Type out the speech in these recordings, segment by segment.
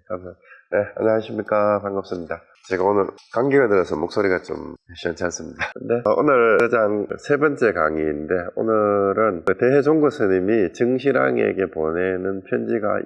감사합니다. 네, 안녕하십니까. 반갑습니다. 제가 오늘 감기가 들어서 목소리가 좀 시원치 않습니다. 근데 오늘 저장 세 번째 강의인데, 오늘은 대해종고 스님이 증시랑에게 보내는 편지가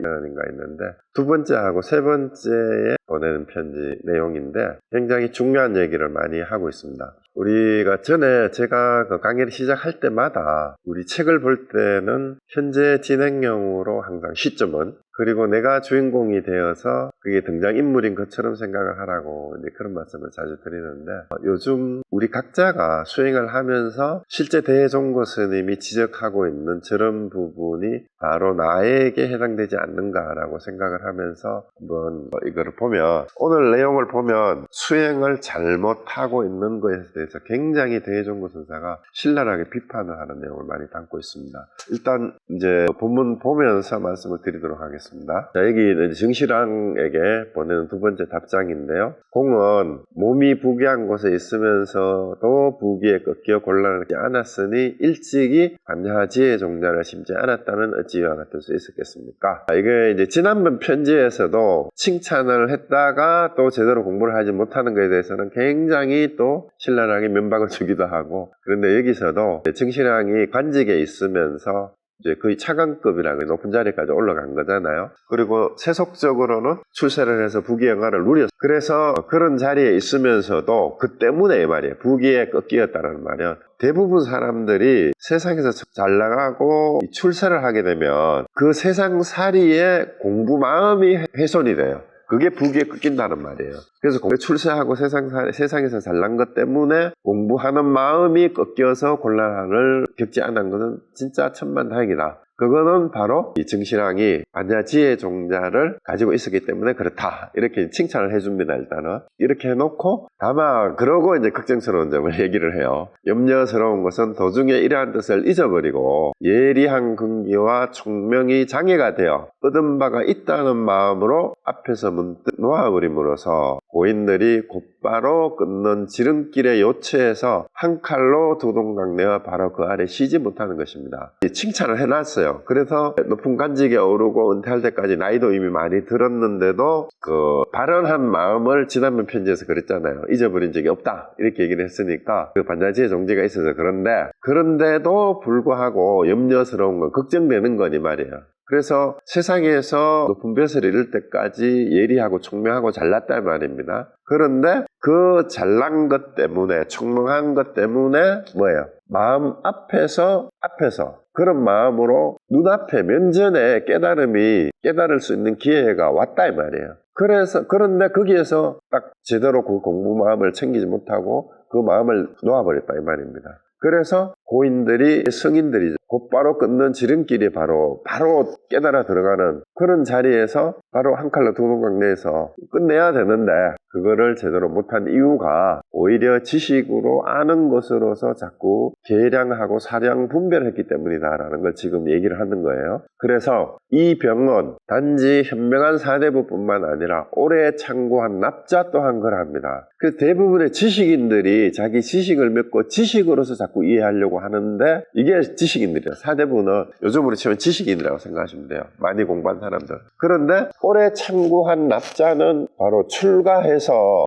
있는데, 두 번째하고 세 번째에 보내는 편지 내용인데 굉장히 중요한 얘기를 많이 하고 있습니다. 우리가 전에 제가 그 강의를 시작할 때마다 우리 책을 볼 때는 현재 진행형으로 항상 시점은, 그리고 내가 주인공이 되어서 그게 등장인물인 것처럼 생각을 하라고 이제 그런 말씀을 자주 드리는데, 요즘 우리 각자가 수행을 하면서 실제 대종고 스님이 지적하고 있는 저런 부분이 바로 나에게 해당되지 않는가라고 생각을 하면서 한번 이거를 보면, 오늘 내용을 보면 수행을 잘못하고 있는 것에 대해서 굉장히 대종고 선사가 신랄하게 비판을 하는 내용을 많이 담고 있습니다. 일단 이제 본문 보면서 말씀을 드리도록 하겠습니다. 자, 여기 증시랑에게 보내는 두 번째 답장인데요. 공은 몸이 부귀한 곳에 있으면서도 부귀에 꺾여 곤란하지 않았으니 일찍이 반야지의 종자를 심지 않았다면 어찌 이와 같을 수 있었겠습니까? 이게 이제 지난번 편지에서도 칭찬을 했다가 또 제대로 공부를 하지 못하는 것에 대해서는 굉장히 또 신랄하게 면박을 주기도 하고, 그런데 여기서도 증시랑이 관직에 있으면서 이제 거의 차관급이라고 높은 자리까지 올라간 거잖아요. 그리고 세속적으로는 출세를 해서 부귀영화를 누렸어요. 그래서 그런 자리에 있으면서도 그 때문에 이 말이에요. 부귀에 꺾이었다는 말이야. 대부분 사람들이 세상에서 잘 나가고 출세를 하게 되면 그 세상살이의 공부 마음이 훼손이 돼요. 그게 부귀에 꺾인다는 말이에요. 그래서 출세하고 세상에서 잘난 것 때문에 공부하는 마음이 꺾여서 곤란함을 겪지 않은 것은 진짜 천만다행이다. 그거는 바로 이 증시랑이 반야지의 종자를 가지고 있었기 때문에 그렇다, 이렇게 칭찬을 해줍니다. 일단은 이렇게 해놓고, 다만 그러고 이제 걱정스러운 점을 얘기를 해요. 염려스러운 것은 도중에 이러한 뜻을 잊어버리고 예리한 근기와 총명이 장애가 되어 얻은 바가 있다는 마음으로 앞에서 문득 놓아버림으로써 고인들이 곧바로 끊는 지름길의 요체에서 한 칼로 두 동강 내어 바로 그 아래 쉬지 못하는 것입니다. 칭찬을 해놨어요. 그래서 높은 관직에 오르고 은퇴할 때까지 나이도 이미 많이 들었는데도 그 발언한 마음을 지난번 편지에서 그랬잖아요. 잊어버린 적이 없다, 이렇게 얘기를 했으니까 그 반야지의 종지가 있어서 그런데도 불구하고 염려스러운 건, 걱정되는 거니 말이에요. 그래서 세상에서 높은 벼슬을 이룰 때까지 예리하고 총명하고 잘났단 말입니다. 그런데 그 잘난 것 때문에, 총명한 것 때문에 뭐예요? 마음 앞에서 그런 마음으로 눈앞에 면전에 깨달을 수 있는 기회가 왔다 이 말이에요. 그런데 거기에서 딱 제대로 그 공부 마음을 챙기지 못하고 그 마음을 놓아버렸다 이 말입니다. 그래서 고인들이, 성인들이 곧바로 끊는 지름길이 바로 깨달아 들어가는 그런 자리에서 바로 한 칼로 두 동강 내에서 끝내야 되는데, 그거를 제대로 못한 이유가 오히려 지식으로 아는 것으로서 자꾸 계량하고 사량 분별했기 때문이다라는 걸 지금 얘기를 하는 거예요. 그래서 이 병은 단지 현명한 사대부뿐만 아니라 오래 참고한 납자 또한 그러합니다. 그래서 대부분의 지식인들이 자기 지식을 믿고 지식으로서 자꾸 이해하려고 하는데, 이게 지식인들이에요. 사대부는 요즘으로 치면 지식인이라고 생각하시면 돼요. 많이 공부한 사람들. 그런데 오래 참고한 납자는 바로 출가해서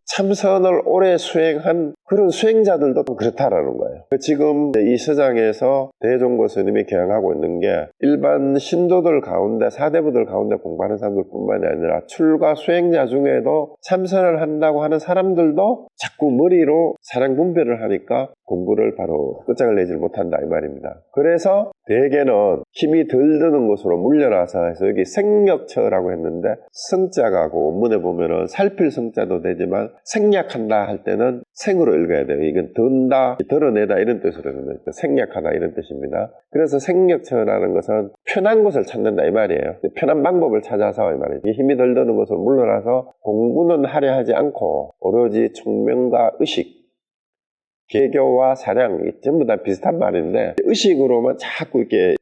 참선을 오래 수행한 그런 수행자들도 그렇다라는 거예요. 지금 이 서장에서 대종고 스님이 개항하고 있는 게 일반 신도들 가운데, 사대부들 가운데 공부하는 사람들 뿐만이 아니라 출가 수행자 중에도 참선을 한다고 하는 사람들도 자꾸 머리로 사량 분별을 하니까 공부를 바로 끝장을 내지 못한다 이 말입니다. 그래서 대개는 힘이 덜 드는 곳으로 물려라서 해서 여기 생력처라고 했는데, 성자가고 원문에 보면은 살필 성자도 되지만 생략한다 할 때는 생으로 읽어야 돼요. 이건 든다, 드러내다 이런 뜻으로 생략하다 이런 뜻입니다. 그래서 생력처라는 것은 편한 곳을 찾는다 이 말이에요. 편한 방법을 찾아서 이 말이에요. 힘이 덜 드는 곳으로 물러나서 공부는 하려 하지 않고 오로지 총명과 의식, 개교와 사량 전부 다 비슷한 말인데, 의식으로만 자꾸 이렇게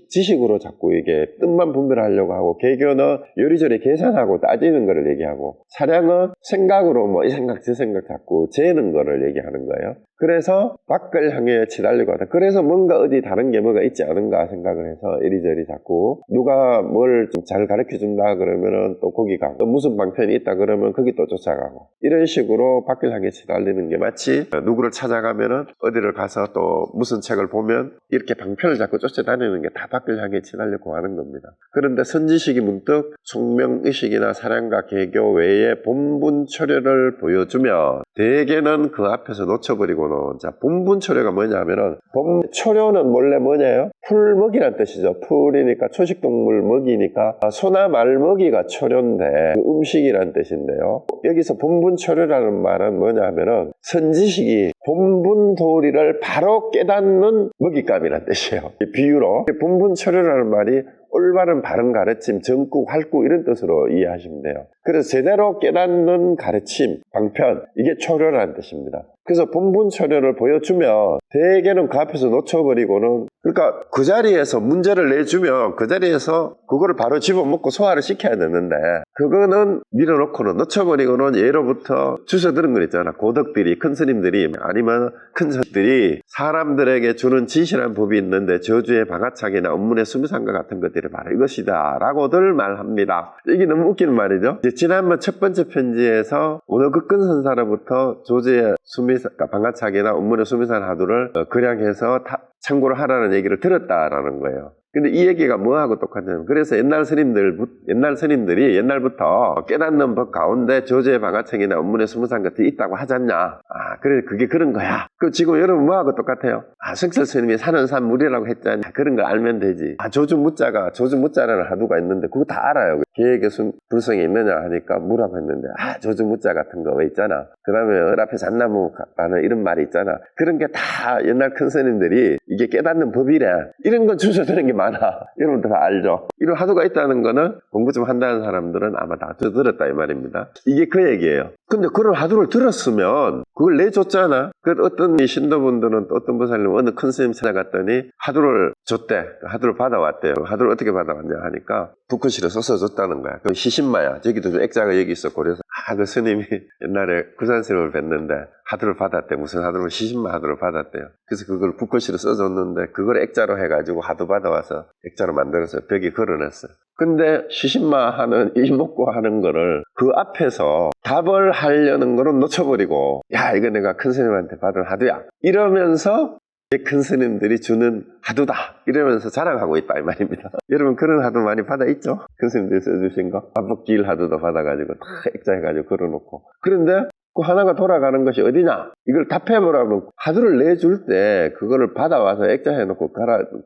지식으로 자꾸 이게 뜻만 분별하려고 하고, 개교는 요리조리 계산하고 따지는 거를 얘기하고, 사량은 생각으로 이 생각 저 생각 자꾸 재는 거를 얘기하는 거예요. 그래서 밖을 향해 치달리고 하다. 그래서 뭔가 어디 다른 게 뭐가 있지 않은가 생각을 해서 이리저리 자꾸 누가 뭘 좀 잘 가르쳐 준다 그러면은 또 거기 가고, 또 무슨 방편이 있다 그러면 거기 또 쫓아가고, 이런 식으로 밖을 향해 치달리는 게 마치 누구를 찾아가면은 어디를 가서 또 무슨 책을 보면 이렇게 방편을 자꾸 쫓아다니는 게 다 밖을 향해 치달려고 하는 겁니다. 그런데 선지식이 문득 총명의식이나 사랑과 개교 외에 본분초려를 보여주면 대개는 그 앞에서 놓쳐버리고는, 자, 본분초려가 뭐냐면은, 본초려는 원래 뭐냐요? 풀먹이란 뜻이죠. 풀이니까 초식동물 먹이니까 소나 말 먹이가 초려인데 그 음식이란 뜻인데요. 여기서 본분초려라는 말은 뭐냐면은 선지식이 본분도리를 바로 깨닫는 먹잇감이란 뜻이에요. 비유로 본분초려라는 말이 올바른 바른 가르침, 정국, 활구 이런 뜻으로 이해하시면 돼요. 그래서 제대로 깨닫는 가르침, 방편, 이게 초려라는 뜻입니다. 그래서 본분초려를 보여주면 대개는 그 앞에서 놓쳐버리고는, 그러니까 그 자리에서 문제를 내주면 그 자리에서 그거를 바로 집어먹고 소화를 시켜야 되는데, 그거는 밀어놓고는 놓쳐버리고는 예로부터 주워들은 거 있잖아. 고덕들이, 큰 스님들이 아니면 큰 선들이 사람들에게 주는 진실한 법이 있는데 저주의 방아착이나 업문의 수미상과 같은 것들이 바로 이것이다 라고들 말합니다. 이게 너무 웃기는 말이죠. 이제 지난번 첫 번째 편지에서 오너극근선사로부터 조제의 방아착이나 업문의 수미상 하두를 그량해서 참고를 하라는 얘기를 들었다라는 거예요. 근데 이 얘기가 뭐하고 똑같냐면, 그래서 옛날 스님들이 옛날부터 깨닫는 법 가운데 조제의 방아책이나 업문의 수무상 같은 게 있다고 하잖냐. 그래, 그게 그런 거야. 그 지금 여러분 뭐하고 똑같아요? 성철 스님이 사는 산 무리라고 했잖아. 그런 걸 알면 되지. 조주무자라는 하두가 있는데 그거 다 알아요. 계획의 불성이 있느냐 하니까 무라고 했는데, 조주무자 같은 거 왜 있잖아. 그 다음에 앞에 잣나무라는 이런 말이 있잖아. 그런 게 다 옛날 큰 스님들이 이게 깨닫는 법이래. 이런 건 주워드는 게 많아. 여러분들 다 알죠? 이런 하두가 있다는 거는 공부 좀 한다는 사람들은 아마 다 들었다 이 말입니다. 이게 그 얘기예요. 근데 그런 하두를 들었으면 그걸 내줬잖아. 그 어떤 이 신도분들은 어떤 보살님 어느 큰 스님 찾아갔더니 하두를 줬대. 하두를 받아왔대요. 하두를 어떻게 받아왔냐 하니까 북글씨를 써서 줬다는 거야. 그 시신마야. 저기도 액자가 여기 있었고, 그래서 그 스님이 옛날에 구산스님을 뵀는데 하두를 받았대. 무슨 하두를, 시신마 하두를 받았대요. 그래서 그걸 북글씨로 써줬는데 그걸 액자로 해가지고 하두 받아와서 액자로 만들어서 벽에 걸어냈어요. 근데 시신마 하는 이목구 하는 거를 그 앞에서 답을 하려는 거는 놓쳐버리고, 야, 이거 내가 큰 스님한테 받은 하두야 이러면서 큰 스님들이 주는 하두다 이러면서 자랑하고 있다 이 말입니다. 여러분 그런 하두 많이 받아 있죠? 큰 스님들이 써주신 거 반복기일 하두도 받아가지고 다 액자해가지고 걸어놓고. 그런데 그 하나가 돌아가는 것이 어디냐? 이걸 답해보라면 하두를 내줄 때 그거를 받아와서 액자해놓고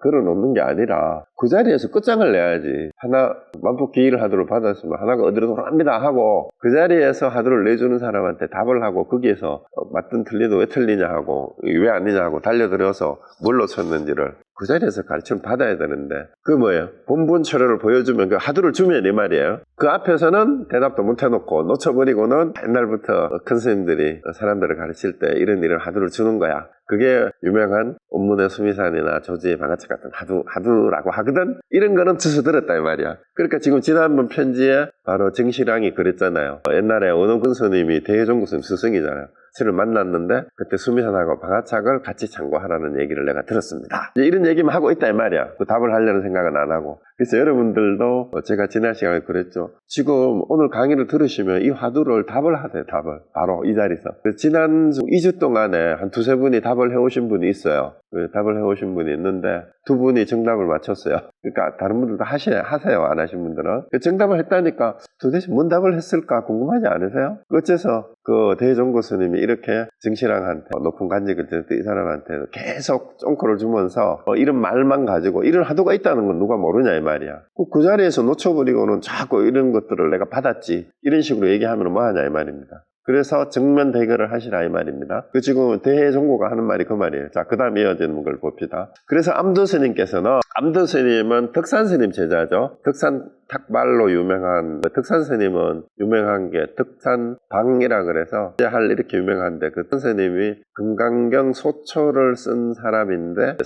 걸어놓는 게 아니라 그 자리에서 끝장을 내야지. 하나 만폭기일 하두를 받았으면 하나가 어디로 돌아갑니다 하고 그 자리에서 하두를 내주는 사람한테 답을 하고, 거기에서 맞든 틀리든 왜 틀리냐 하고 왜 아니냐 하고 달려들어서 뭘로 쳤는지를 그 자리에서 가르침을 받아야 되는데, 그게 뭐예요? 본분초려를 보여주면, 그 하두를 주면 이 말이에요. 그 앞에서는 대답도 못 해놓고 놓쳐버리고는 옛날부터 큰 스님들이 사람들을 가르칠 때 이런 하두를 주는 거야. 그게 유명한 온문의 수미산이나 조지의 방아책 같은 하두라고 하거든? 이런 거는 주워 들었다 이 말이야. 그러니까 지금 지난번 편지에 바로 정실왕이 그랬잖아요. 옛날에 원호근 스님이 대해종구 스님 스승이잖아요. 저를 만났는데 그때 수미산하고 방아착을 같이 참고하라는 얘기를 내가 들었습니다. 이런 얘기만 하고 있다 이 말이야. 그 답을 하려는 생각은 안 하고. 그래서 여러분들도 제가 지난 시간에 그랬죠. 지금 오늘 강의를 들으시면 이 화두를 답을 하세요. 답을 바로 이 자리에서. 지난 2주 동안에 한 두세 분이 답을 해오신 분이 있어요. 답을 해오신 분이 있는데 두 분이 정답을 맞췄어요. 그러니까 다른 분들도 하세요. 안 하신 분들은. 정답을 했다니까 도대체 뭔 답을 했을까 궁금하지 않으세요? 어째서 그 대종고 스님이 이렇게 정실왕한테 높은 간직을 들었던 이 사람한테 계속 쫑코를 주면서 이런 말만 가지고 이런 하두가 있다는 건 누가 모르냐 이 말이야. 그 자리에서 놓쳐버리고는 자꾸 이런 것들을 내가 받았지 이런 식으로 얘기하면 뭐하냐 이 말입니다. 그래서 정면 대결을 하시라 이 말입니다. 그 지금 대해종고가 하는 말이 그 말이에요. 자, 그 다음 이어지는 걸 봅시다. 그래서 암두 스님께서는, 암두 스님은 덕산 스님 제자죠. 덕산 탁발로 유명한 덕산 스님은 유명한 게 덕산방이라 그래서 이렇게 유명한데 그 선생님이 금강경 소초를 쓴 사람인데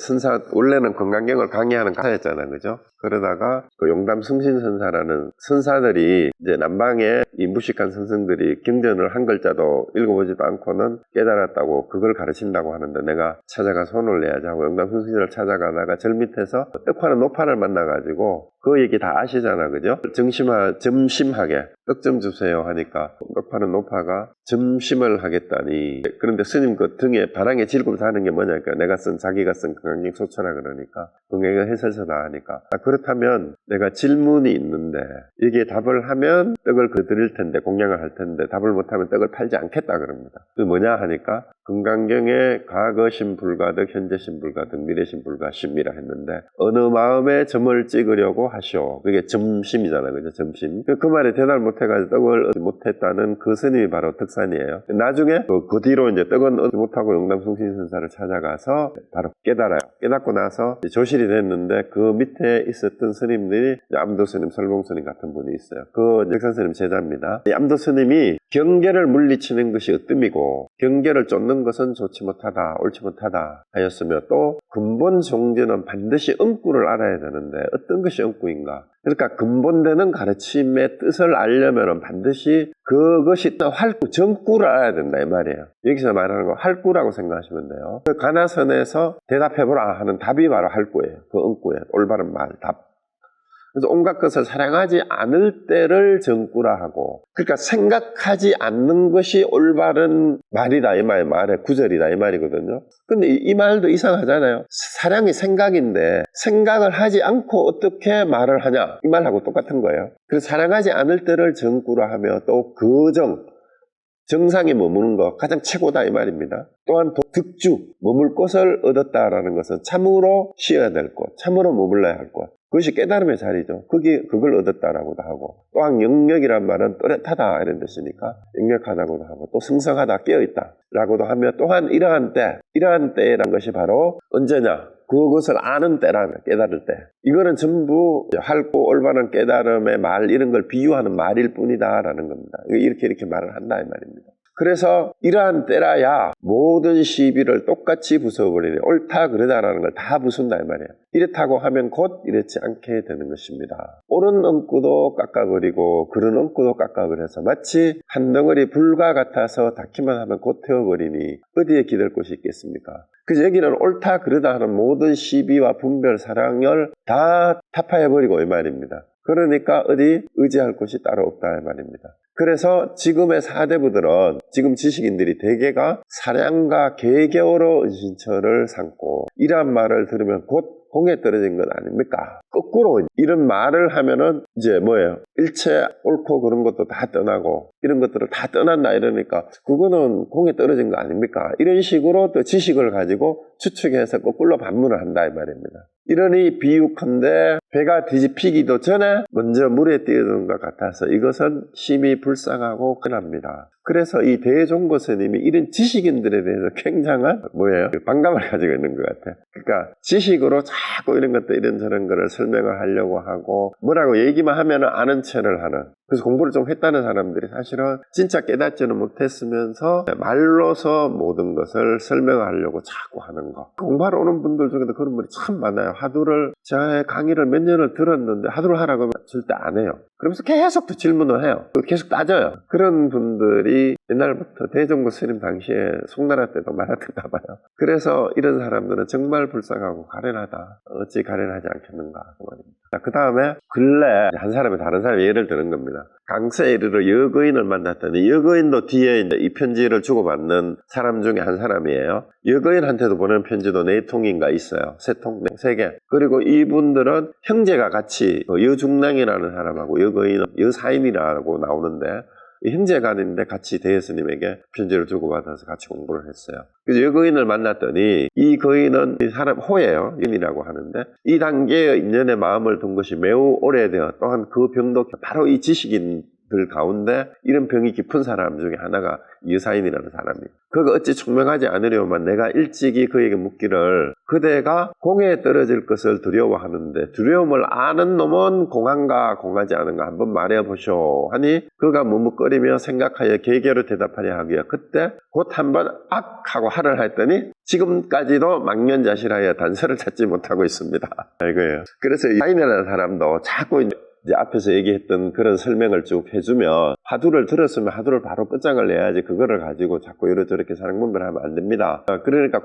원래는 금강경을 강의하는 강사였잖아요, 그죠? 그러다가 그 용담 승신선사라는 선사들이 이제 남방에 이 무식한 선생들이 경전을 한 글자도 읽어보지도 않고는 깨달았다고 그걸 가르친다고 하는데 내가 찾아가 손을 내야지 하고 용담 승신을 찾아가다가 절 밑에서 떡파는 노파를 만나가지고 그 얘기 다 아시잖아, 그죠? 점심하게 떡 좀 주세요 하니까 떡파는 노파가 점심을 하겠다니. 그런데 스님 그 등에 바랑에 질금 사는 게 뭐냐니까 자기가 쓴 금강경 소초라 그러니까 금강경 해설서다 하니까 그렇다면 내가 질문이 있는데 이게 답을 하면 떡을 드릴 텐데 공양을 할 텐데 답을 못하면 떡을 팔지 않겠다 그럽니다. 그 뭐냐 하니까 금강경에 과거심 불가득 현재심 불가득 미래심 불가심이라 했는데 어느 마음에 점을 찍으려고 하시오. 그게 점심이잖아요, 그죠? 점심. 그 말에 대답을 못해가지고 떡을 얻지 못했다는 그 스님이 바로 덕산이에요. 나중에 그 뒤로 이제 떡은 얻지 못하고 용담승신선사를 찾아가서 바로 깨달아요. 깨닫고 나서 조실이 됐는데 그 밑에 있었던 스님들이 암도 스님, 설봉 스님 같은 분이 있어요. 그 덕산 스님 제자입니다. 이 암도 스님이 경계를 물리치는 것이 으뜸이고 경계를 쫓는 것은 좋지 못하다, 옳지 못하다 하였으며 또 근본 종지는 반드시 응구를 알아야 되는데 어떤 것이 응구인가? 그러니까 근본되는 가르침의 뜻을 알려면 반드시 그것이 또 정구를 알아야 된다 이 말이에요. 여기서 말하는 거 할구라고 생각하시면 돼요. 그 가나선에서 대답해보라 하는 답이 바로 할구예요. 그 응구예요. 올바른 말, 답. 그래서 온갖 것을 사랑하지 않을 때를 정구라 하고, 그러니까 생각하지 않는 것이 올바른 말이다 이 말의 구절이다 이 말이거든요. 근데 이 말도 이상하잖아요. 사랑이 생각인데 생각을 하지 않고 어떻게 말을 하냐 이 말하고 똑같은 거예요. 그래서 사랑하지 않을 때를 정구라 하며 또 정상에 머무는 것 가장 최고다 이 말입니다. 또한 득주 머물 곳을 얻었다라는 것은 참으로 쉬어야 될 곳, 참으로 머물러야 할 곳, 그것이 깨달음의 자리죠. 그걸 얻었다라고도 하고, 또한 영력이란 말은 또렷하다 이런 뜻이니까 영력하다고도 하고, 또 승성하다 깨어있다 라고도 하며, 또한 이러한 때라는 것이 바로 언제냐? 그것을 아는 때라면 깨달을 때. 이거는 전부 할고 올바른 깨달음의 말 이런 걸 비유하는 말일 뿐이다 라는 겁니다. 이렇게 말을 한다 이 말입니다. 그래서 이러한 때라야 모든 시비를 똑같이 부숴버리니 옳다 그러다라는 걸 다 부순다 이 말이에요. 이렇다고 하면 곧 이렇지 않게 되는 것입니다. 옳은 엉구도 깎아버리고 그른 엉구도 깎아버려서 마치 한 덩어리 불과 같아서 닿기만 하면 곧 태워버리니 어디에 기댈 곳이 있겠습니까? 그래서 여기는 옳다 그러다 하는 모든 시비와 분별 사랑을 다 타파해버리고 이 말입니다. 그러니까 어디 의지할 곳이 따로 없다 이 말입니다. 그래서 지금의 사대부들은, 지금 지식인들이 대개가 사량과 개개어로 은신처를 삼고 이러한 말을 들으면 곧 공에 떨어진 것 아닙니까? 거꾸로 이런 말을 하면은 이제 뭐예요? 일체 옳고 그런 것도 다 떠나고 이런 것들을 다 떠난다 이러니까 그거는 공에 떨어진 거 아닙니까? 이런 식으로 또 지식을 가지고 추측해서 거꾸로 반문을 한다 이 말입니다. 이러니 비유컨대 배가 뒤집히기도 전에 먼저 물에 뛰어드는 것 같아서 이것은 심히 불쌍하고 흔합니다. 그래서 이 대종고 스님이 이런 지식인들에 대해서 굉장한 반감을 가지고 있는 것 같아요. 그러니까 지식으로 자꾸 이런 것도 이런저런 거를 설명을 하려고 하고 뭐라고 얘기만 하면 아는 체를 하는, 그래서 공부를 좀 했다는 사람들이 사실은 진짜 깨닫지는 못했으면서 말로서 모든 것을 설명하려고 자꾸 하는 거. 공부하러 오는 분들 중에도 그런 분이 참 많아요. 하두를, 제 강의를 몇 년을 들었는데 하두를 하라고 하면 절대 안 해요. 그러면서 계속 또 질문을 해요. 계속 따져요. 그런 분들이 옛날부터 대종고 스님 당시에 송나라 때도 많았던가 봐요. 그래서 이런 사람들은 정말 불쌍하고 가련하다. 어찌 가련하지 않겠는가 그 말입니다. 그 다음에 근래 한 사람이 다른 사람의 예를 드는 겁니다. 강세에 이르러 여거인을 만났더니, 여거인도 뒤에 이제 이 편지를 주고받는 사람 중에 한 사람이에요. 여거인한테도 보낸 편지도 4통인가 있어요. 3통, 3개. 그리고 이분들은 형제가 같이 여중랑이라는 사람하고 여거인은 여사인이라고 나오는데 형제간인데 같이 대예스님에게 편지를 주고받아서 같이 공부를 했어요. 그래서 여거인을 만났더니 이 거인은 이 사람 호예요. 인이라고 하는데 이 단계의 인연의 마음을 둔 것이 매우 오래되어, 또한 그 병도 바로 이 지식인 사람들 가운데 이런 병이 깊은 사람 중에 하나가 유사인이라는 사람이에요. 그가 어찌 총명하지 않으려면 내가 일찍이 그에게 묻기를 그대가 공에 떨어질 것을 두려워하는데 두려움을 아는 놈은 공한가 공하지 않은가 한번 말해보쇼 하니 그가 머뭇거리며 생각하여 계계로 대답하려 하기야 그때 곧 한번 악 하고 하를 했더니 지금까지도 망연자실하여 단서를 찾지 못하고 있습니다. 이거예요. 그래서 유사인이라는 사람도 자꾸 이제 앞에서 얘기했던 그런 설명을 쭉 해주면 화두를 들었으면 화두를 바로 끝장을 내야지 그거를 가지고 자꾸 이렇게 상분별하면 안 됩니다. 그러니까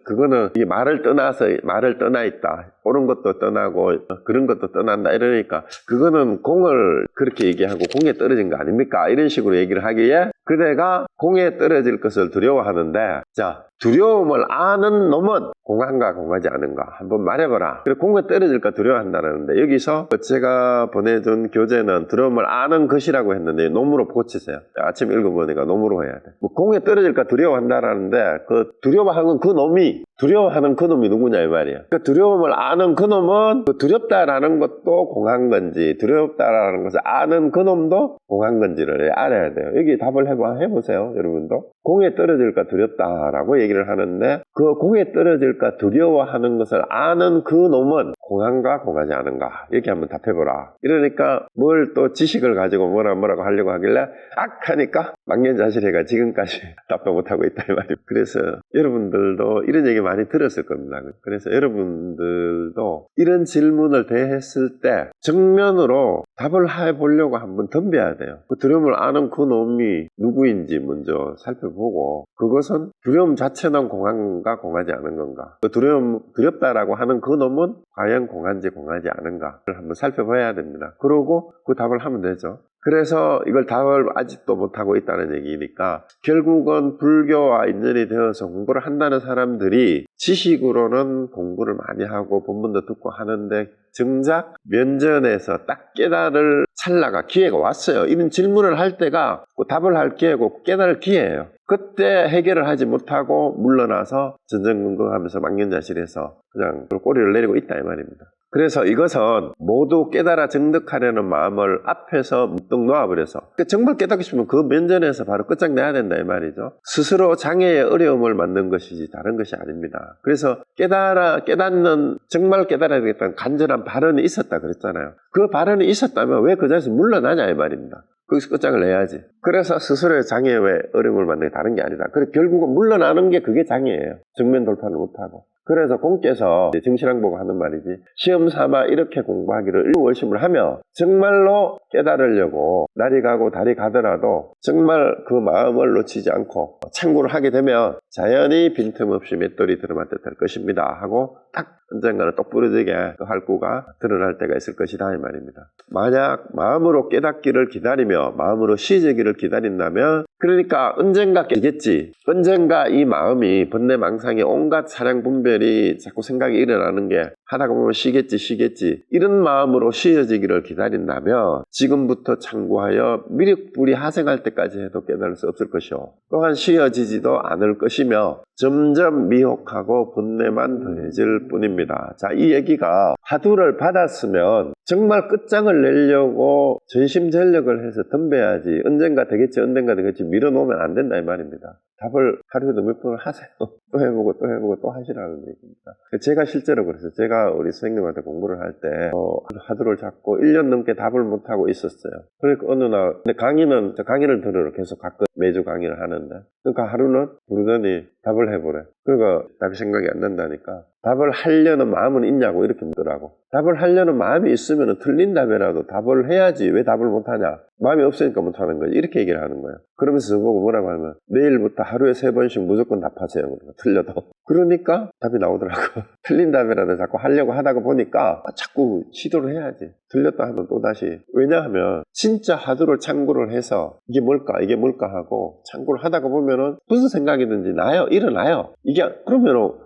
그거는 이 말을 떠나 있다. 옳은 것도 떠나고 그런 것도 떠난다 이러니까 그거는 공을 그렇게 얘기하고 공에 떨어진 거 아닙니까? 이런 식으로 얘기를 하기에 그대가 공에 떨어질 것을 두려워하는데 자 두려움을 아는 놈은 공한가 공하지 않은가 한번 말해보라. 그리고 공에 떨어질까 두려워한다는데 여기서 제가 보내준 교재는 두려움을 아는 것이라고 했는데 놈으로 고치세요. 아침 읽어보니까 놈으로 해야 돼. 뭐 공에 떨어질까 두려워한다라는데 그 두려워하는 그 놈이 두려워하는 그 놈이 누구냐 이 말이야. 그러니까 두려움을 아는 그 놈은 그 두렵다라는 것도 공한 건지 두렵다라는 것을 아는 그 놈도 공한 건지를 알아야 돼요. 여기 답을 해보세요. 여러분도 공에 떨어질까 두렵다라고 얘기를 하는데 그 공에 떨어질까 두려워하는 것을 아는 그 놈은 공한가 공하지 않은가 이렇게 한번 답해보라. 이러니까 뭘 또 지식을 가지고 뭐라고 하려고 하길래 악 하니까 망연자실해가 지금까지 답도 못하고 있다 이 말이에요. 그래서 여러분들도 이런 얘기 많이 들었을 겁니다. 그래서 여러분들도 이런 질문을 대했을 때 정면으로 답을 해보려고 한번 덤벼야 돼요. 그 두려움을 아는 그 놈이 누구인지 먼저 살펴보고 그것은 두려움 자체는 공한가 공하지 않은 건가 그 두렵다라고 하는 그 놈은 과연 공한지 공하지 않은가를 한번 살펴봐야 됩니다. 그러고 그 답을 하면 되죠. 그래서 이걸 답을 아직도 못하고 있다는 얘기니까 결국은 불교와 인연이 되어서 공부를 한다는 사람들이 지식으로는 공부를 많이 하고 본문도 듣고 하는데 정작 면전에서 딱 깨달을 찰나가 기회가 왔어요. 이런 질문을 할 때가 답을 할 기회고 깨달을 기회예요. 그때 해결을 하지 못하고 물러나서 전전긍긍하면서 망연자실해서 그냥 꼬리를 내리고 있다 이 말입니다. 그래서 이것은 모두 깨달아 정득하려는 마음을 앞에서 문득 놓아버려서 정말 깨닫고 싶으면 그 면전에서 바로 끝장내야 된다 이 말이죠. 스스로 장애의 어려움을 만든 것이지 다른 것이 아닙니다. 그래서 깨닫는 정말 깨달아야 되겠다는 간절한 발언이 있었다 그랬잖아요. 그 발언이 있었다면 왜 그 자리에서 물러나냐 이 말입니다. 거기서 끝장을 내야지. 그래서 스스로의 장애의 어려움을 만든 게 다른 게 아니다. 그래서 결국은 물러나는 게 그게 장애예요. 정면 돌파를 못하고. 그래서 공께서 정신왕보가 하는 말이지 시험 삼아 이렇게 공부하기를 일월심을 하며 정말로 깨달으려고 날이 가고 달이 가더라도 정말 그 마음을 놓치지 않고 참고를 하게 되면 자연히 빈틈없이 맷돌이 들어맞게 될 것입니다 하고 딱 언젠가는 똑 부러지게 그 할구가 드러날 때가 있을 것이다 이 말입니다. 만약 마음으로 깨닫기를 기다리며 마음으로 시제기를 기다린다면 그러니까 언젠가 깨겠지. 언젠가 이 마음이 번뇌망상의 온갖 사량 분별이 자꾸 생각이 일어나는 게 하다가 보면 쉬겠지 이런 마음으로 쉬어지기를 기다린다면 지금부터 참고하여 미륵불이 하생할 때까지 해도 깨달을 수 없을 것이요 또한 쉬어지지도 않을 것이며 점점 미혹하고 번뇌만 더해질 뿐입니다. 자, 이 얘기가 화두를 받았으면 정말 끝장을 내려고 전심전력을 해서 덤벼야지 언젠가 되겠지 밀어놓으면 안 된다 이 말입니다. 답을 하루에도 몇 번을 하세요. 또 해보고 또 하시라는 얘기입니다. 제가 실제로 그랬어요. 제가 우리 선생님한테 공부를 할 때 화두를 잡고 1년 넘게 답을 못하고 있었어요. 그러니까 어느 날 근데 강의를 들으러 계속 가끔 매주 강의를 하는데 그러니까 하루는 부르더니 답을 해보래. 그러니까 답이 생각이 안 난다니까 답을 하려는 마음은 있냐고 이렇게 묻더라고. 답을 하려는 마음이 있으면 틀린 답이라도 답을 해야지 왜 답을 못하냐. 마음이 없으니까 못하는 거지. 이렇게 얘기를 하는 거예요. 그러면서 저보고 뭐라고 하면 내일부터 하루에 3번씩 무조건 답하세요. 틀려도. 그러니까 답이 나오더라고. 틀린 답이라도 자꾸 하려고 하다가 보니까 자꾸 시도를 해야지. 틀렸다 하면 또다시. 왜냐하면 진짜 화두를 참고를 해서 이게 뭘까 하고 참고를 하다가 보면은 무슨 생각이든지 일어나요. 이게 그러면은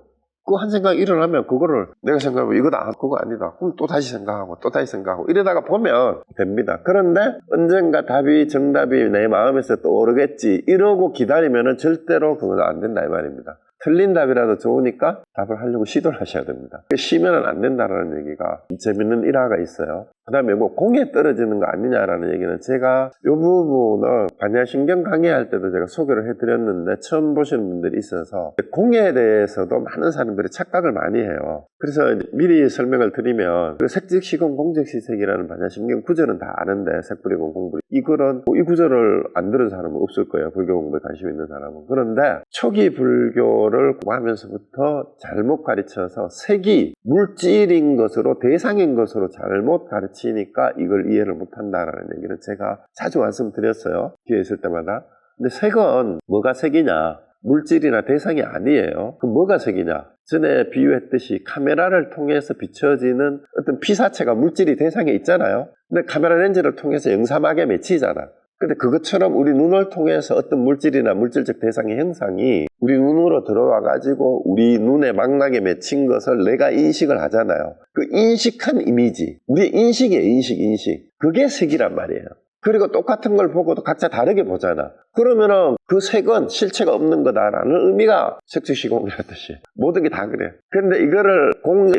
그 한 생각 일어나면 그거를 내가 생각하면 이거다 그거 아니다 그럼 또 다시 생각하고 이러다가 보면 됩니다. 그런데 언젠가 정답이 내 마음에서 떠오르겠지 이러고 기다리면은 절대로 그건 안 된다 이 말입니다. 틀린 답이라도 좋으니까 답을 하려고 시도를 하셔야 됩니다. 쉬면은 안 된다라는 얘기가 재밌는 일화가 있어요. 그 다음에 뭐 공에 떨어지는 거 아니냐라는 얘기는 제가 이 부분은 반야신경 강의할 때도 제가 소개를 해드렸는데 처음 보시는 분들이 있어서 공에 대해서도 많은 사람들이 착각을 많이 해요. 그래서 미리 설명을 드리면 그 색즉시공 공적시색이라는 반야신경 구조는 다 아는데 색불이공 공불이 이 구조를 안 들은 사람은 없을 거예요. 불교 공부에 관심 있는 사람은. 그런데 초기 불교를 공부하면서부터 잘못 가르쳐서 색이 물질인 것으로 대상인 것으로 잘못 가르치니까 이걸 이해를 못한다라는 얘기를 제가 자주 말씀드렸어요. 기회 있을 때마다. 근데 색은 뭐가 색이냐? 물질이나 대상이 아니에요. 그럼 뭐가 색이냐? 전에 비유했듯이 카메라를 통해서 비춰지는 어떤 피사체가 물질이 대상에 있잖아요. 근데 카메라 렌즈를 통해서 영사막에 맺히잖아. 근데 그것처럼 우리 눈을 통해서 어떤 물질이나 물질적 대상의 형상이 우리 눈으로 들어와 가지고 우리 눈의 망막에 맺힌 것을 내가 인식을 하잖아요. 그 인식한 이미지, 우리의 인식이에요. 인식. 그게 색이란 말이에요. 그리고 똑같은 걸 보고도 각자 다르게 보잖아. 그러면은 그 색은 실체가 없는 거다라는 의미가 색즉시공이라는 뜻이에요. 모든 게 다 그래요. 그런데 이거를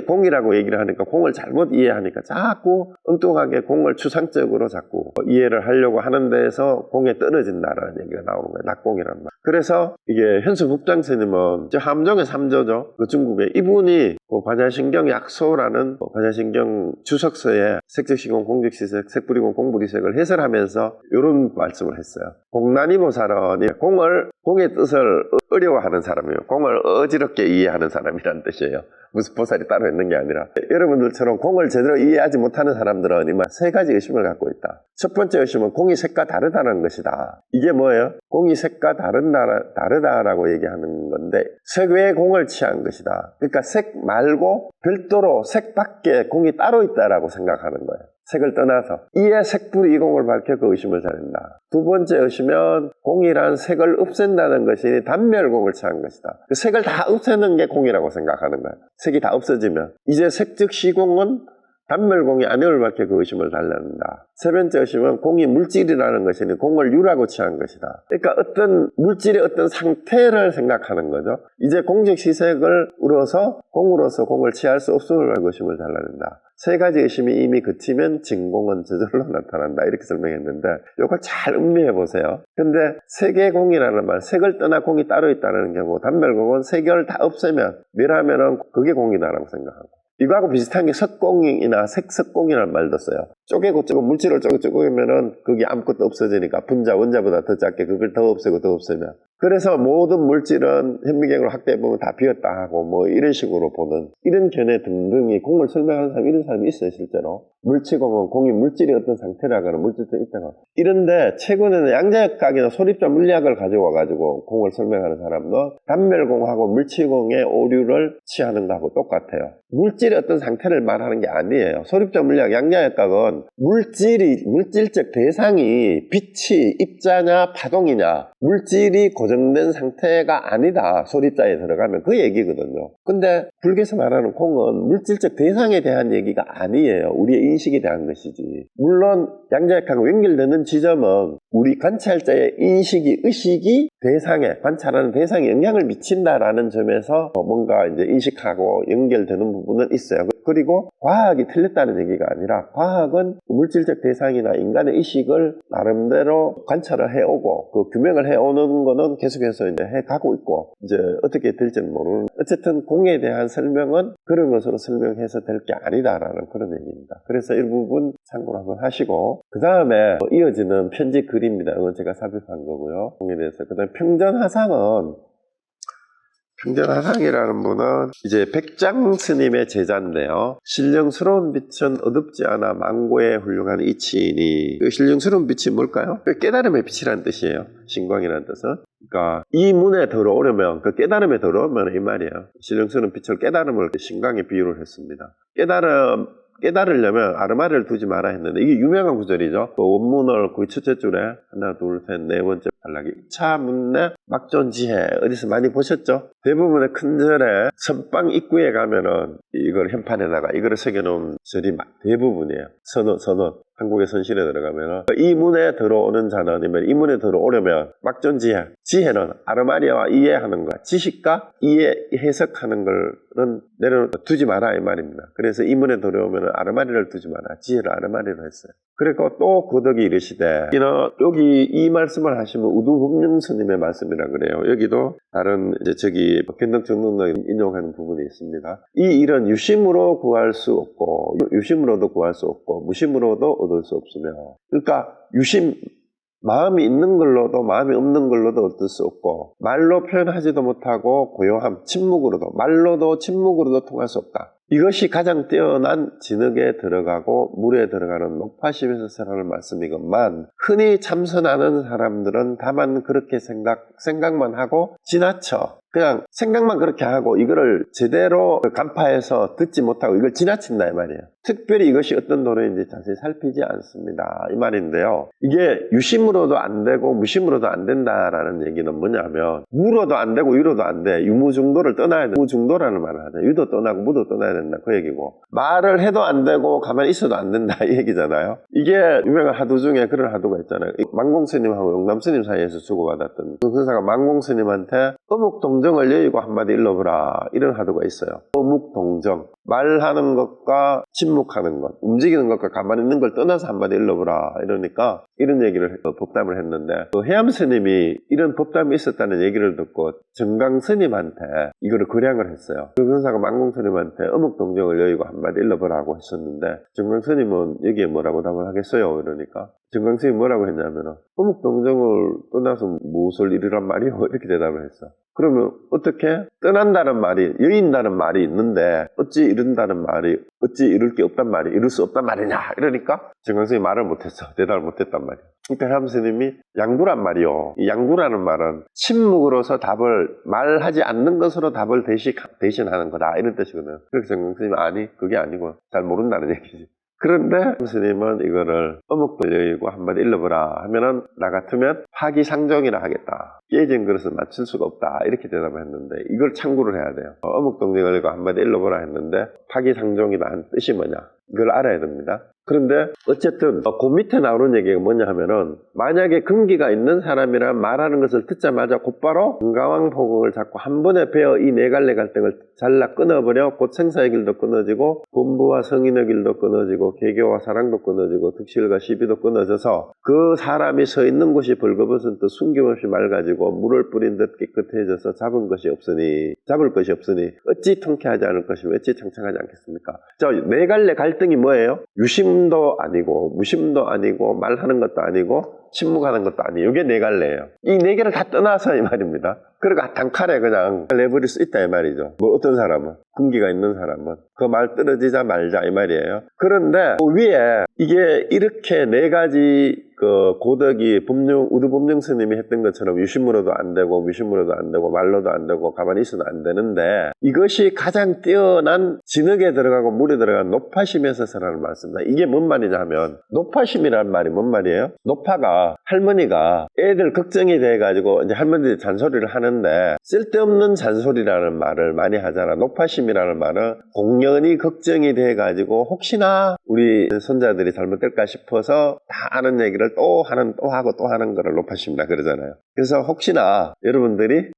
공이라고 얘기를 하니까 공을 잘못 이해하니까 자꾸 엉뚱하게 공을 추상적으로 자꾸 이해를 하려고 하는 데에서 공에 떨어진다라는 얘기가 나오는 거예요. 낙공이란 말. 그래서 이게 현수국장 스님은 함정의 3조죠. 그 중국에 이분이 반야신경 약소라는 반야신경 주석서에 색즉시공 공적시색 색불이공 공불이색을 해설하면서 이런 말씀을 했어요. 공난이보살은 공의 뜻을 어려워하는 사람이에요. 공을 어지럽게 이해하는 사람이라는 뜻이에요. 무슨 보살이 따로 있는 게 아니라 여러분들처럼 공을 제대로 이해하지 못하는 사람들은 이만 세 가지 의심을 갖고 있다. 첫 번째 의심은 공이 색과 다르다는 것이다. 이게 뭐예요? 공이 색과 다르다라고 얘기하는 건데 색 외에 공을 취한 것이다. 그러니까 색 말고 별도로 색밖에 공이 따로 있다라고 생각하는 거예요. 색을 떠나서 이에 색불이 이 공을 밝혀 그 의심을 자른다. 두 번째 의심은 공이란 색을 없앤다는 것이 단멸공을 취한 것이다. 그 색을 다 없애는 게 공이라고 생각하는 거예요. 색이 다 없어지면 이제 색즉시공은 단멸공이 아님을 밝혀 그 의심을 달는다. 세 번째 의심은 공이 물질이라는 것이니 공을 유라고 취한 것이다. 그러니까 어떤 물질의 어떤 상태를 생각하는 거죠. 이제 공적시색을 우러서 공으로서 공을 취할 수 없음을 밝혀 의심을 달라낸다. 세 가지 의심이 이미 그치면 진공은 저절로 나타난다. 이렇게 설명했는데 이걸 잘 음미해 보세요. 근데 색의 공이라는 말, 색을 떠나 공이 따로 있다는 경우 단멸공은 색을 다 없애면 멸하면은 그게 공이다라고 생각하고 이거하고 비슷한 게 석공이나 색석공이라는 말도 써요. 쪼개고 물질을 쪼개면은 그게 아무것도 없어지니까 분자, 원자보다 더 작게 그걸 더 없애면 그래서 모든 물질은 현미경으로 확대해보면 다 비었다 하고 뭐 이런 식으로 보는 이런 견해 등등이 공을 설명하는 사람 이런 사람이 있어요. 실제로 물치공은 공이 물질이 어떤 상태라거나 물질적 입장하고 이런데 최근에는 양자역학이나 소립자 물리학을 가져와가지고 공을 설명하는 사람도 단멸공하고 물치공의 오류를 취하는 거하고 똑같아요. 물질의 어떤 상태를 말하는 게 아니에요. 소립자 물리학, 양자역학은 물질적 대상이 빛이 입자냐 파동이냐 물질이 고정된 상태가 아니다. 소립자에 들어가면 그 얘기거든요. 근데 불교에서 말하는 공은 물질적 대상에 대한 얘기가 아니에요. 우리의 인식에 대한 것이지. 물론 양자역학과 연결되는 지점은 우리 관찰자의 인식이 의식이 대상에 관찰하는 대상에 영향을 미친다라는 점에서 뭔가 이제 인식하고 연결되는 부분은 있어요. 그리고 과학이 틀렸다는 얘기가 아니라 과학은 물질적 대상이나 인간의 의식을 나름대로 관찰을 해오고 그 규명을 해오는 거는 계속해서 이제 해가고 있고 이제 어떻게 될지는 모르는 어쨌든 공에 대한 설명은 그런 것으로 설명해서 될 게 아니다라는 그런 얘기입니다. 그래서 이 부분 참고로 한번 하시고 그 다음에 이어지는 편지 글입니다. 이건 제가 삽입한 거고요. 공에 대해서 그 다음에 평전하상이라는 분은 이제 백장 스님의 제자인데요. 신령스러운 빛은 어둡지 않아 망고에 훌륭한 이치이니 그 신령스러운 빛이 뭘까요? 그 깨달음의 빛이라는 뜻이에요. 신광이라는 뜻은. 그러니까 이 문에 들어오려면 그 깨달음에 들어오면 이 말이에요. 신령스러운 빛을 깨달음을 신광에 비유를 했습니다. 깨달으려면 아르마리를 두지 마라 했는데 이게 유명한 구절이죠. 그 원문을 그 첫째 줄에 하나 둘 셋 네 번째 단락이 차 문내 막존지혜 어디서 많이 보셨죠? 대부분의 큰 절에 선방 입구에 가면은 이걸 현판에다가 이거를 새겨놓은 절이 대부분이에요. 선원 한국의 선실에 들어가면 이 문에 들어오는 자는 아니면 이 문에 들어오려면 막존지혜, 지혜는 아르마리아와 이해하는 것, 지식과 이해 해석하는 것은 내려두지 마라 이 말입니다. 그래서 이 문에 들어오면 아르마리를 두지 마라, 지혜를 아르마리로 했어요. 그리고 또 고덕이 이르시되, 여기 이 말씀을 하시면 우두법령 스님의 말씀이라 그래요. 여기도 다른 저기 견덕정론을 인용하는 부분이 있습니다. 이 일은 유심으로 구할 수 없고 유심으로도 구할 수 없고 무심으로도 얻을 수 없으며, 그러니까 유심, 마음이 있는 걸로도 마음이 없는 걸로도 얻을 수 없고 말로 표현하지도 못하고 고요함, 침묵으로도, 말로도 침묵으로도 통할 수 없다. 이것이 가장 뛰어난 진흙에 들어가고 물에 들어가는 높아심에서 세라는 말씀이건만, 흔히 참선하는 사람들은 다만 그렇게 생각만 하고 지나쳐, 그냥 생각만 그렇게 하고 이거를 제대로 간파해서 듣지 못하고 이걸 지나친다 이 말이에요. 특별히 이것이 어떤 노래인지 자세히 살피지 않습니다 이 말인데요, 이게 유심으로도 안 되고 무심으로도 안 된다라는 얘기는 뭐냐면, 무로도 안 되고 유로도 안 돼. 유무중도를 떠나야 돼. 무중도라는 말을 하죠. 유도 떠나고 무도 떠나야 된다 그 얘기고, 말을 해도 안 되고 가만히 있어도 안 된다 이 얘기잖아요. 이게 유명한 하도 중에 그런 하도가 있잖아요. 망공스님하고 영남스님 사이에서 주고받았던 그 근사가 망공스님한테 어묵동정을 여의고 한마디 일러보라 이런 하도가 있어요. 어묵동정, 말하는 것과 침묵하는 것, 움직이는 것과 가만히 있는 걸 떠나서 한마디 일러보라 이러니까 이런 얘기를 법담을 했는데, 해암스님이 이런 법담이 있었다는 얘기를 듣고 정강스님한테 이거를 거량을 했어요. 그 근사가 망공스님한테 어묵동정을 여의고 한마디 일러보라고 했었는데, 정강스님은 여기에 뭐라고 답을 하겠어요? 이러니까 정강스님이 뭐라고 했냐면, 어묵동정을 떠나서 무엇을 이르란 말이요? 이렇게 대답을 했어. 그러면 어떻게? 떠난다는 말이, 여인다는 말이 있는데 어찌 이룬다는 말이, 어찌 이룰 게 없단 말이, 이룰 수 없단 말이냐 이러니까 정강스님이 말을 못했어. 대답을 못했단 말이야. 그러니까 해암스님이 양구란 말이요, 이 양구라는 말은 침묵으로서 답을, 말하지 않는 것으로 답을 대신하는 거다 이런 뜻이거든요. 그래서 정강스님이 아니 그게 아니고 잘 모른다는 얘기지. 그런데 스님은 이거를 어묵도 여의고 한마디 일러보라 하면은 나 같으면 파기상정이라 하겠다, 깨진 그릇을 맞출 수가 없다 이렇게 대답을 했는데, 이걸 참고를 해야 돼요. 어묵동정을 여의고 한마디 일러보라 했는데 파기상정이라는 뜻이 뭐냐 이걸 알아야 됩니다. 그런데 어쨌든 그 밑에 나오는 얘기가 뭐냐 하면은, 만약에 근기가 있는 사람이라 말하는 것을 듣자마자 곧바로 금강왕포공을 잡고 한 번에 베어 이 네 갈래 갈등을 잘라 끊어버려 곧 생사의 길도 끊어지고 본부와 성인의 길도 끊어지고 개교와 사랑도 끊어지고 득실과 시비도 끊어져서 그 사람이 서 있는 곳이 벌거벗은 듯 숨김없이 맑아지고 물을 뿌린 듯 깨끗해져서 잡을 것이 없으니 어찌 통쾌하지 않을 것이며 어찌 창창하지 않겠습니까? 자, 네 갈래 갈등이 뭐예요? 유심도 아니고 무심도 아니고 말하는 것도 아니고 침묵하는 것도 아니에요. 이게 네 갈래예요. 이 네 개를 다 떠나서 이 말입니다. 그러니까 단칼에 그냥 내버릴 수 있다 이 말이죠. 뭐 어떤 사람은, 근기가 있는 사람은 그 말 떨어지자 말자 이 말이에요. 그런데 그 위에 이게 이렇게 네 가지 그 고덕이 우두법령 스님이 했던 것처럼 유심으로도 안 되고 무심으로도 안 되고 말로도 안 되고 가만히 있어도 안 되는데, 이것이 가장 뛰어난 진흙에 들어가고 물에 들어간 높아심에서라는 말씀입니다. 이게 뭔 말이냐 하면, 높아심이라는 말이 뭔 말이에요? 높아가, 할머니가 애들 걱정이 돼가지고 이제 할머니들이 잔소리를 하는데 쓸데없는 잔소리라는 말을 많이 하잖아. 높아심이라는 말은 공연히 걱정이 돼가지고 혹시나 우리 손자들이 잘못될까 싶어서 다 아는 얘기를 또 하는 거를 높아심이라 그러잖아요. 그래서 혹시나 여러분들이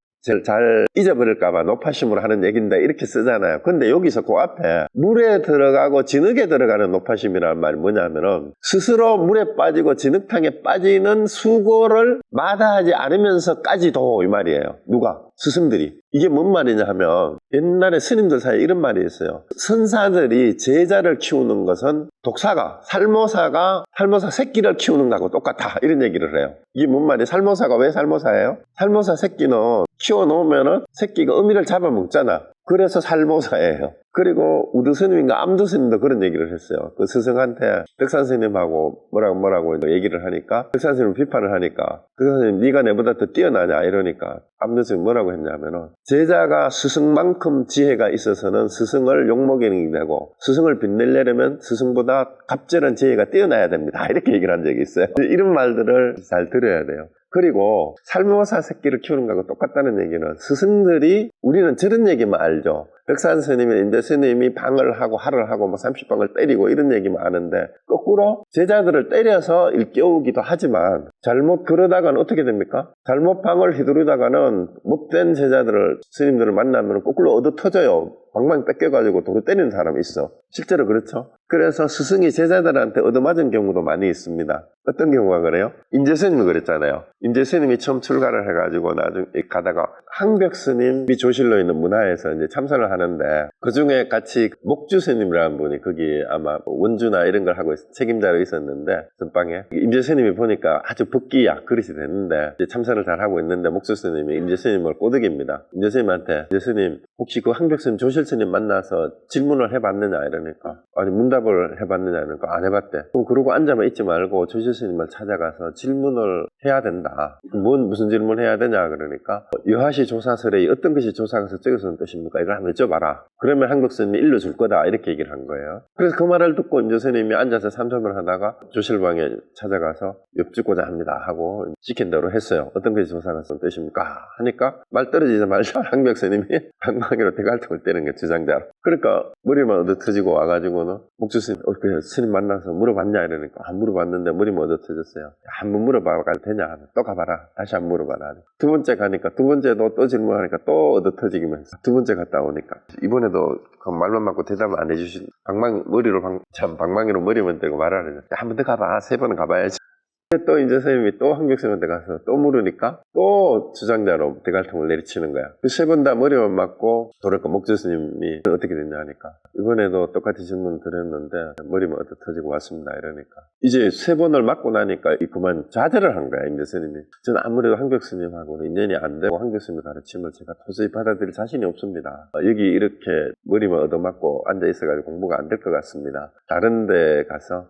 잘 잊어버릴까봐 높아심으로 하는 얘기인데 이렇게 쓰잖아요. 근데 여기서 그 앞에 물에 들어가고 진흙에 들어가는 높아심이라는 말이 뭐냐면은, 스스로 물에 빠지고 진흙탕에 빠지는 수고를 마다하지 않으면서까지도 이 말이에요. 누가? 스승들이. 이게 뭔 말이냐 하면, 옛날에 스님들 사이에 이런 말이 있어요. 선사들이 제자를 키우는 것은 독사가, 살모사가 살모사 새끼를 키우는 거하고 똑같다 이런 얘기를 해요. 이게 뭔 말이에요? 살모사가 왜 살모사예요? 살모사 새끼는 키워놓으면 새끼가 어미를 잡아먹잖아. 그래서 살모사예요. 그리고 우두스님인가 암두스님도 그런 얘기를 했어요. 그 스승한테 덕산스님하고 뭐라고 얘기를 하니까, 덕산스님 비판을 하니까, 덕산스님 네가 내보다 더 뛰어나냐 이러니까 암두스님 뭐라고 했냐면은, 제자가 스승만큼 지혜가 있어서는 스승을 욕먹이는 게 되고, 스승을 빛내려면 스승보다 갑절한 지혜가 뛰어나야 됩니다 이렇게 얘기를 한 적이 있어요. 이런 말들을 잘 들어야 돼요. 그리고 살모사 새끼를 키우는 거하고 똑같다는 얘기는 스승들이 우리는 저런 얘기만 알죠. 덕산 스님이 임재 스님이 방을 하고 하를 하고 뭐 30방을 때리고 이런 얘기만 아는데 거꾸로 제자들을 때려서 일깨우기도 하지만 잘못 그러다가는 어떻게 됩니까? 잘못 방을 휘두르다가는 못된 제자들을 스님들을 만나면 거꾸로 얻어 터져요. 방망이 뺏겨가지고 도로 때리는 사람이 있어. 실제로 그렇죠. 그래서 스승이 제자들한테 얻어맞은 경우도 많이 있습니다. 어떤 경우가 그래요? 임재 스님이 그랬잖아요. 임재 스님이 처음 출가를 해가지고 나중에 가다가 항벽 스님이 조실로 있는 문화에서 이제 참선을 하는데 그 중에 같이 목주 스님이라는 분이 거기 아마 원주나 이런 걸 하고 책임자로 있었는데 전방에 임재 스님이 보니까 아주 법기야 그릇이 됐는데 이제 참선을 잘 하고 있는데 목주 스님이 임재 스님을 꼬드깁니다. 임재 스님한테 임재 스님 혹시 그 항벽 스님 조실 스님 만나서 질문을 해봤느냐 이러니까 아니 문답을 해봤느냐 이러니까 안 해봤대. 그럼 그러고 앉아만 있지 말고 조실 스님을 찾아가서 질문을 해야 된다. 무슨 질문 해야 되냐 그러니까 여하시 조사설에 어떤 것이 조사가서 적어서는 뜻입니까? 이걸 한번 여쭤봐라. 그러면 항벽 스님이 일러줄 거다 이렇게 얘기를 한 거예요. 그래서 그 말을 듣고 임재 스님이 앉아서 참선을 하다가 조실방에 찾아가서 엿주고자 합니다 하고 시킨 대로 했어요. 어떤 것이 조사가 쓴 뜻입니까? 하니까 말 떨어지자마자 항벽 스님이 방망이로 대갈통을 때리는 게 주장자로. 그러니까 머리만 얻어 터지고 와가지고는 목주 스님 그 스님 만나서 물어봤냐 이러니까 안 물어봤는데 머리만 얻어 터졌어요. 한번 물어봐도 되냐? 또 가봐라. 다시 한번 물어봐라. 두 번째 가니까 두 번째도 또 질문하니까 또 얻어 터지기면서 두 번째 갔다 오니까 이번에도 그 말만 맞고 대답을 안 해주신 방망이로 머리만 대고 말하는 한 번 더 가봐. 세 번은 가봐야지. 또 임재 스님이 또 항벽 스님한테 가서 또 물으니까 또 주장자로 대갈통을 내리치는 거야. 그 세 번 다 머리만 맞고 도랄까 목주 스님이 어떻게 됐냐 하니까 이번에도 똑같이 질문 드렸는데 머리만 얻어 터지고 왔습니다 이러니까 이제 세 번을 맞고 나니까 그만 좌절을 한 거야 임재 스님이. 저는 아무래도 항벽 스님하고는 인연이 안 되고 항벽 스님의 가르침을 제가 도저히 받아들일 자신이 없습니다. 여기 이렇게 머리만 얻어 맞고 앉아 있어가지고 공부가 안 될 것 같습니다. 다른 데 가서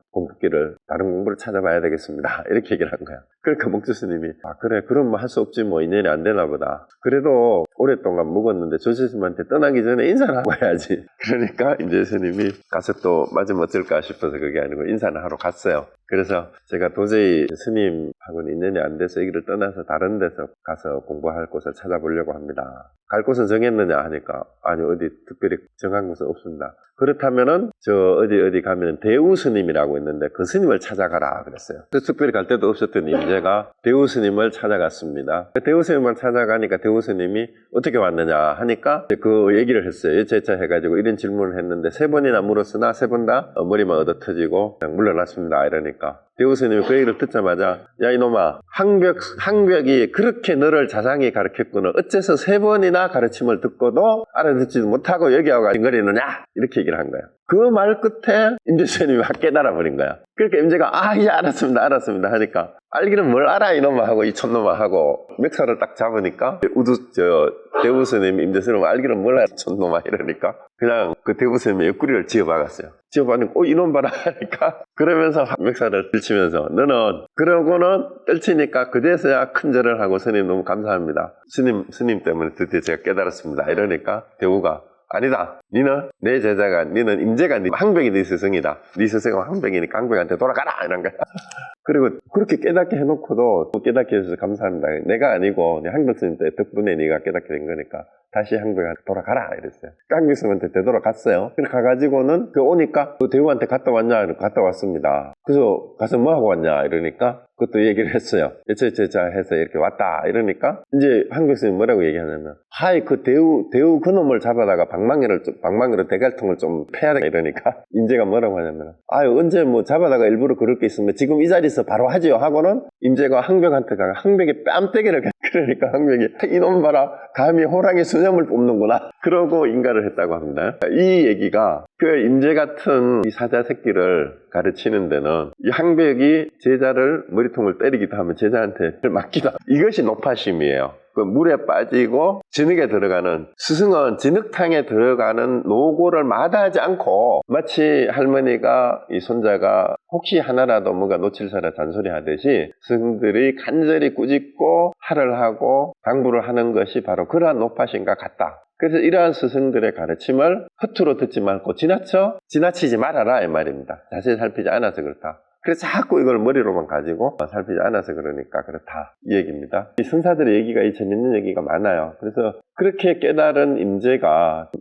다른 공부를 찾아봐야 되겠습니다. 이렇게 얘기를 한 거야. 그러니까 목주 스님이 그래 그럼 뭐 할 수 없지 뭐 인연이 안 되나 보다. 그래도 오랫동안 묵었는데 조실 스님한테 떠나기 전에 인사를 하고 가야지. 그러니까 임재 스님이 가서 또 맞으면 어쩔까 싶어서 그게 아니고 인사를 하러 갔어요. 그래서 제가 도저히 스님하고는 인연이 안 돼서 여기를 떠나서 다른 데서 가서 공부할 곳을 찾아보려고 합니다. 갈 곳은 정했느냐 하니까 아니 어디 특별히 정한 곳은 없습니다. 그렇다면은 저 어디 가면 대우 스님이라고 있는데 그 스님을 찾아가라 그랬어요. 그래서 특별히 갈 데도 없었던 임재가 대우 스님을 찾아갔습니다. 대우 스님을 찾아가니까 대우 스님이 어떻게 왔느냐 하니까 그 얘기를 했어요. 제차 해가지고 이런 질문을 했는데 세 번이나 물었으나 세 번 다 머리만 얻어 터지고 그냥 물러났습니다 이러니까 대우 스님이 그 얘기를 듣자마자 야 이놈아 항벽이 그렇게 너를 자상히 가르쳤구나. 어째서 세 번이나 가르침을 듣고도 알아듣지도 못하고 여기 와서 징거리느냐 이렇게 얘기를 한 거야. 그 말 끝에 임재 스님이 막 깨달아 버린 거야. 그러니까 임재가 예 알았습니다 하니까 알기는 뭘 알아 이놈아 하고 이 촌놈아 하고 멱살을 딱 잡으니까 대우 스님이 임재 스님은 알기는 뭘 알아 촌놈아 이러니까 그냥 그 대우 스님이 옆구리를 지어박았어요. 지어박으니까 이놈 봐라 하니까 그러면서 멱살을 들치면서 너는 그러고는 떨치니까 그제서야 큰 절을 하고 스님 너무 감사합니다. 스님 때문에 드디어 제가 깨달았습니다 이러니까 대우가 아니다. 니는 내 제자가 니는 임재가 항벽이 네 스승이다. 네 스승은 항벽이니까 항벽한테 돌아가라 이런 거야. 그리고 그렇게 깨닫게 해놓고도 깨닫게 해줘서 감사합니다. 내가 아니고 항벽 스님 덕분에 네가 깨닫게 된 거니까 다시 항벽한테 돌아가라 이랬어요. 항벽 스님한테 되돌아갔어요. 그래 가가지고는 오니까 그 대우한테 갔다 왔냐? 갔다 왔습니다. 그래서 가서 뭐 하고 왔냐? 이러니까 그것도 얘기를 했어요. 제자 해서 이렇게 왔다 이러니까 이제 항벽 스님이 뭐라고 얘기하냐면 그 대우 그놈을 잡아다가 방망이로 대갈통을 좀 패야 돼 이러니까 임재가 뭐라고 하냐면 언제 뭐 잡아다가 일부러 그럴 게 있으면 지금 이 자리에서 바로 하지요 하고는 임재가 항벽한테 가가 항벽에 뺨때기를 그러니까 항벽이 이놈 봐라 감히 호랑이 수염을 뽑는구나 그러고 인가를 했다고 합니다. 이 얘기가 그 임재 같은 이 사자 새끼를 가르치는 데는 이 항벽이 제자를 머리통을 때리기도 하면 제자한테 맡기도 이것이 노파심이에요. 그 물에 빠지고 진흙에 들어가는 스승은 진흙탕에 들어가는 노고를 마다하지 않고 마치 할머니가 이 손자가 혹시 하나라도 뭔가 놓칠사라 잔소리 하듯이 스승들이 간절히 꾸짖고 할을 하고 당부를 하는 것이 바로 그러한 노파심과 같다. 그래서 이러한 스승들의 가르침을 허투루 듣지 말고 지나치지 말아라 이 말입니다. 자세히 살피지 않아서 그렇다. 그래서 자꾸 이걸 머리로만 가지고 살피지 않아서 그러니까 그렇다 이 얘기입니다. 이 선사들의 얘기가 이 재밌는 얘기가 많아요. 그래서 그렇게 깨달은 임재가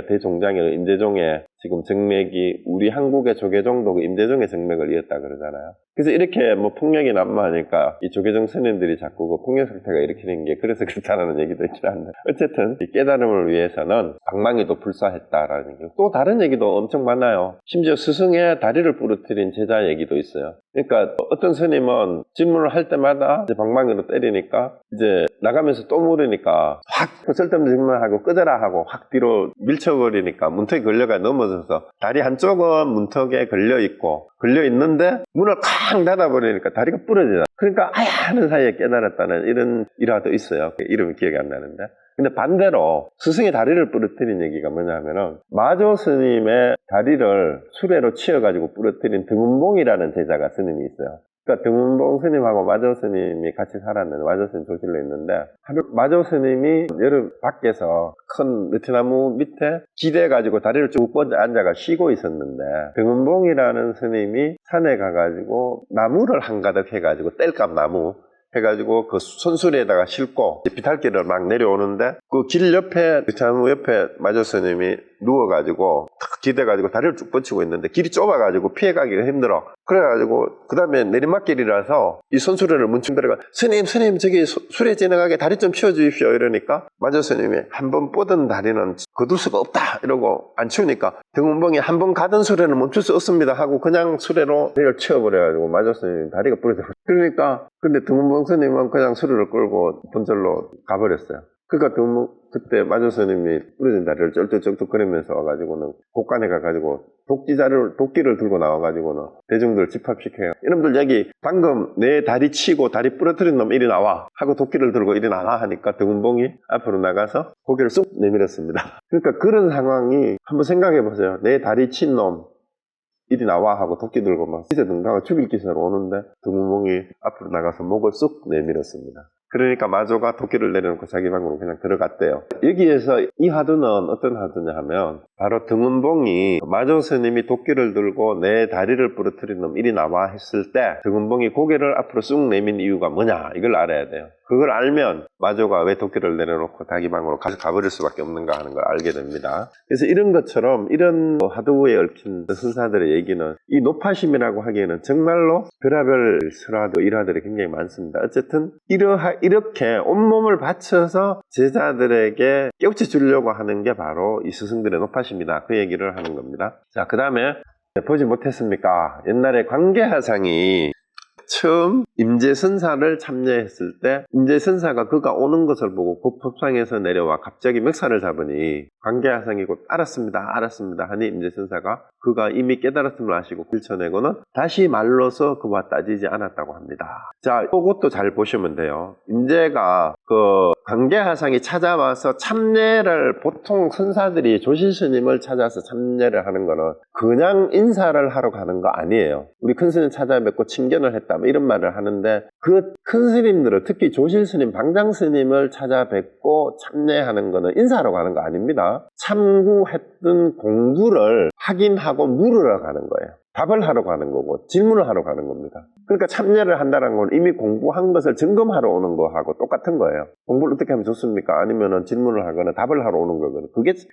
대종장의 임재종의 지금 정맥이 우리 한국의 조계종도 임재종의 정맥을 이었다 그러잖아요. 그래서 이렇게 뭐 폭력이 난무하니까 이 조계종 스님들이 자꾸 그 폭력 상태가 일으키는 게 그래서 그렇다는 얘기도 있긴 한데, 어쨌든 이 깨달음을 위해서는 방망이도 불사했다라는 게, 또 다른 얘기도 엄청 많아요. 심지어 스승의 다리를 부러뜨린 제자 얘기도 있어요. 그러니까 어떤 스님은 질문을 할 때마다 이제 방망이로 때리니까 이제 나가면서 또 물으니까 확 쓸데없는 질문을 하고 끄져라 하고 확 뒤로 밀쳐버리니까 문턱에 걸려가 넘어져서 다리 한쪽은 문턱에 걸려있고 걸려있는데 문을 쾅 닫아버리니까 다리가 부러지잖아. 그러니까 아야 하는 사이에 깨달았다는 이런 일화도 있어요. 이름이 기억이 안 나는데. 근데 반대로 스승의 다리를 부러뜨린 얘기가 뭐냐면은 마조 스님의 다리를 수레로 치어가지고 부러뜨린 등운봉이라는 제자가 스님이 있어요. 그러니까 등운봉 스님하고 마조 스님이 같이 살았는데, 마조 스님 조실로 있는데, 마조 스님이 여름 밖에서 큰 느티나무 밑에 기대가지고 다리를 쭉 뻗어 앉아가 쉬고 있었는데, 등운봉이라는 스님이 산에 가가지고 나무를 한가득 해가지고 땔감 나무 해가지고 그 손수레에다가 싣고 비탈길을 막 내려오는데, 그 길 옆에 느티나무 옆에 마조 스님이 누워가지고 탁 기대가지고 다리를 쭉 뻗치고 있는데 길이 좁아가지고 피해가기가 힘들어. 그래가지고 그 다음에 내리막길이라서 이 손수레를 문충들어가 스님 저기 수레 지나가게 다리 좀 치워주십시오 이러니까 마조 스님이 한 번 뻗은 다리는 거둘 수가 없다 이러고 안 치우니까 등운봉이 한 번 가던 수레는 멈출 수 없습니다 하고 그냥 수레로 다리를 치워버려가지고 마조 스님 다리가 부러져. 그러니까 근데 등운봉 스님은 그냥 수레를 끌고 본절로 가버렸어요. 그러니까 그때 마조 스님이 부러진 다리를 쩔뚝쩔뚝 거리면서 와가지고는 곳간에 가가지고 도끼를 들고 나와가지고는 대중들 집합시켜요. 이놈들 여기 방금 내 다리 치고 다리 부러뜨린 놈 이리 나와 하고 도끼를 들고 이리 나와 하니까 등운봉이 앞으로 나가서 고개를 쑥 내밀었습니다. 그러니까 그런 상황이 한번 생각해 보세요. 내 다리 친 놈 이리 나와 하고 도끼 들고 막 기세 등등하고 죽일 기세로 오는데 등운봉이 앞으로 나가서 목을 쑥 내밀었습니다. 그러니까 마조가 도끼를 내려놓고 자기 방으로 그냥 들어갔대요. 여기에서 이 화두는 어떤 화두냐 하면 바로 등운봉이 마조 스님이 도끼를 들고 내 다리를 부러뜨린 놈 이리 나와 했을 때 등운봉이 고개를 앞으로 쑥 내민 이유가 뭐냐 이걸 알아야 돼요. 그걸 알면 마조가 왜 도끼를 내려놓고 자기 방으로 가버릴 수밖에 없는가 하는 걸 알게 됩니다. 그래서 이런 것처럼 이런 화두에 얽힌 선사들의 얘기는 이 노파심이라고 하기에는 정말로 별하별 설화도 일화들이 굉장히 많습니다. 어쨌든 이렇게 온몸을 바쳐서 제자들에게 깨우쳐 주려고 하는 게 바로 이 스승들의 노파심이다. 그 얘기를 하는 겁니다. 자, 그 다음에 보지 못했습니까? 옛날에 광계하상이 처음 임재선사를 참여했을 때 임재선사가 그가 오는 것을 보고 법상에서 내려와 갑자기 멱살을 잡으니 광계하상이 곧 알았습니다 하니 임재선사가 그가 이미 깨달았음을 아시고 들춰내고는 다시 말로서 그와 따지지 않았다고 합니다. 자, 이것도 잘 보시면 돼요. 임재가 그 광계하상이 찾아와서 참례를, 보통 선사들이 조실스님을 찾아서 참례를 하는 거는 그냥 인사를 하러 가는 거 아니에요. 우리 큰 스님 찾아뵙고 친견을 했다 뭐 이런 말을 하는데, 그 큰 스님들을, 특히 조실스님, 방장스님을 찾아뵙고 참례하는 거는 인사하러 가는 거 아닙니다. 참구했던 공부를 확인하고 물으러 가는 거예요. 답을 하러 가는 거고 질문을 하러 가는 겁니다. 그러니까 참여를 한다는 건 이미 공부한 것을 점검하러 오는 거하고 똑같은 거예요. 공부를 어떻게 하면 좋습니까? 아니면은 질문을 하거나 답을 하러 오는 거거든요.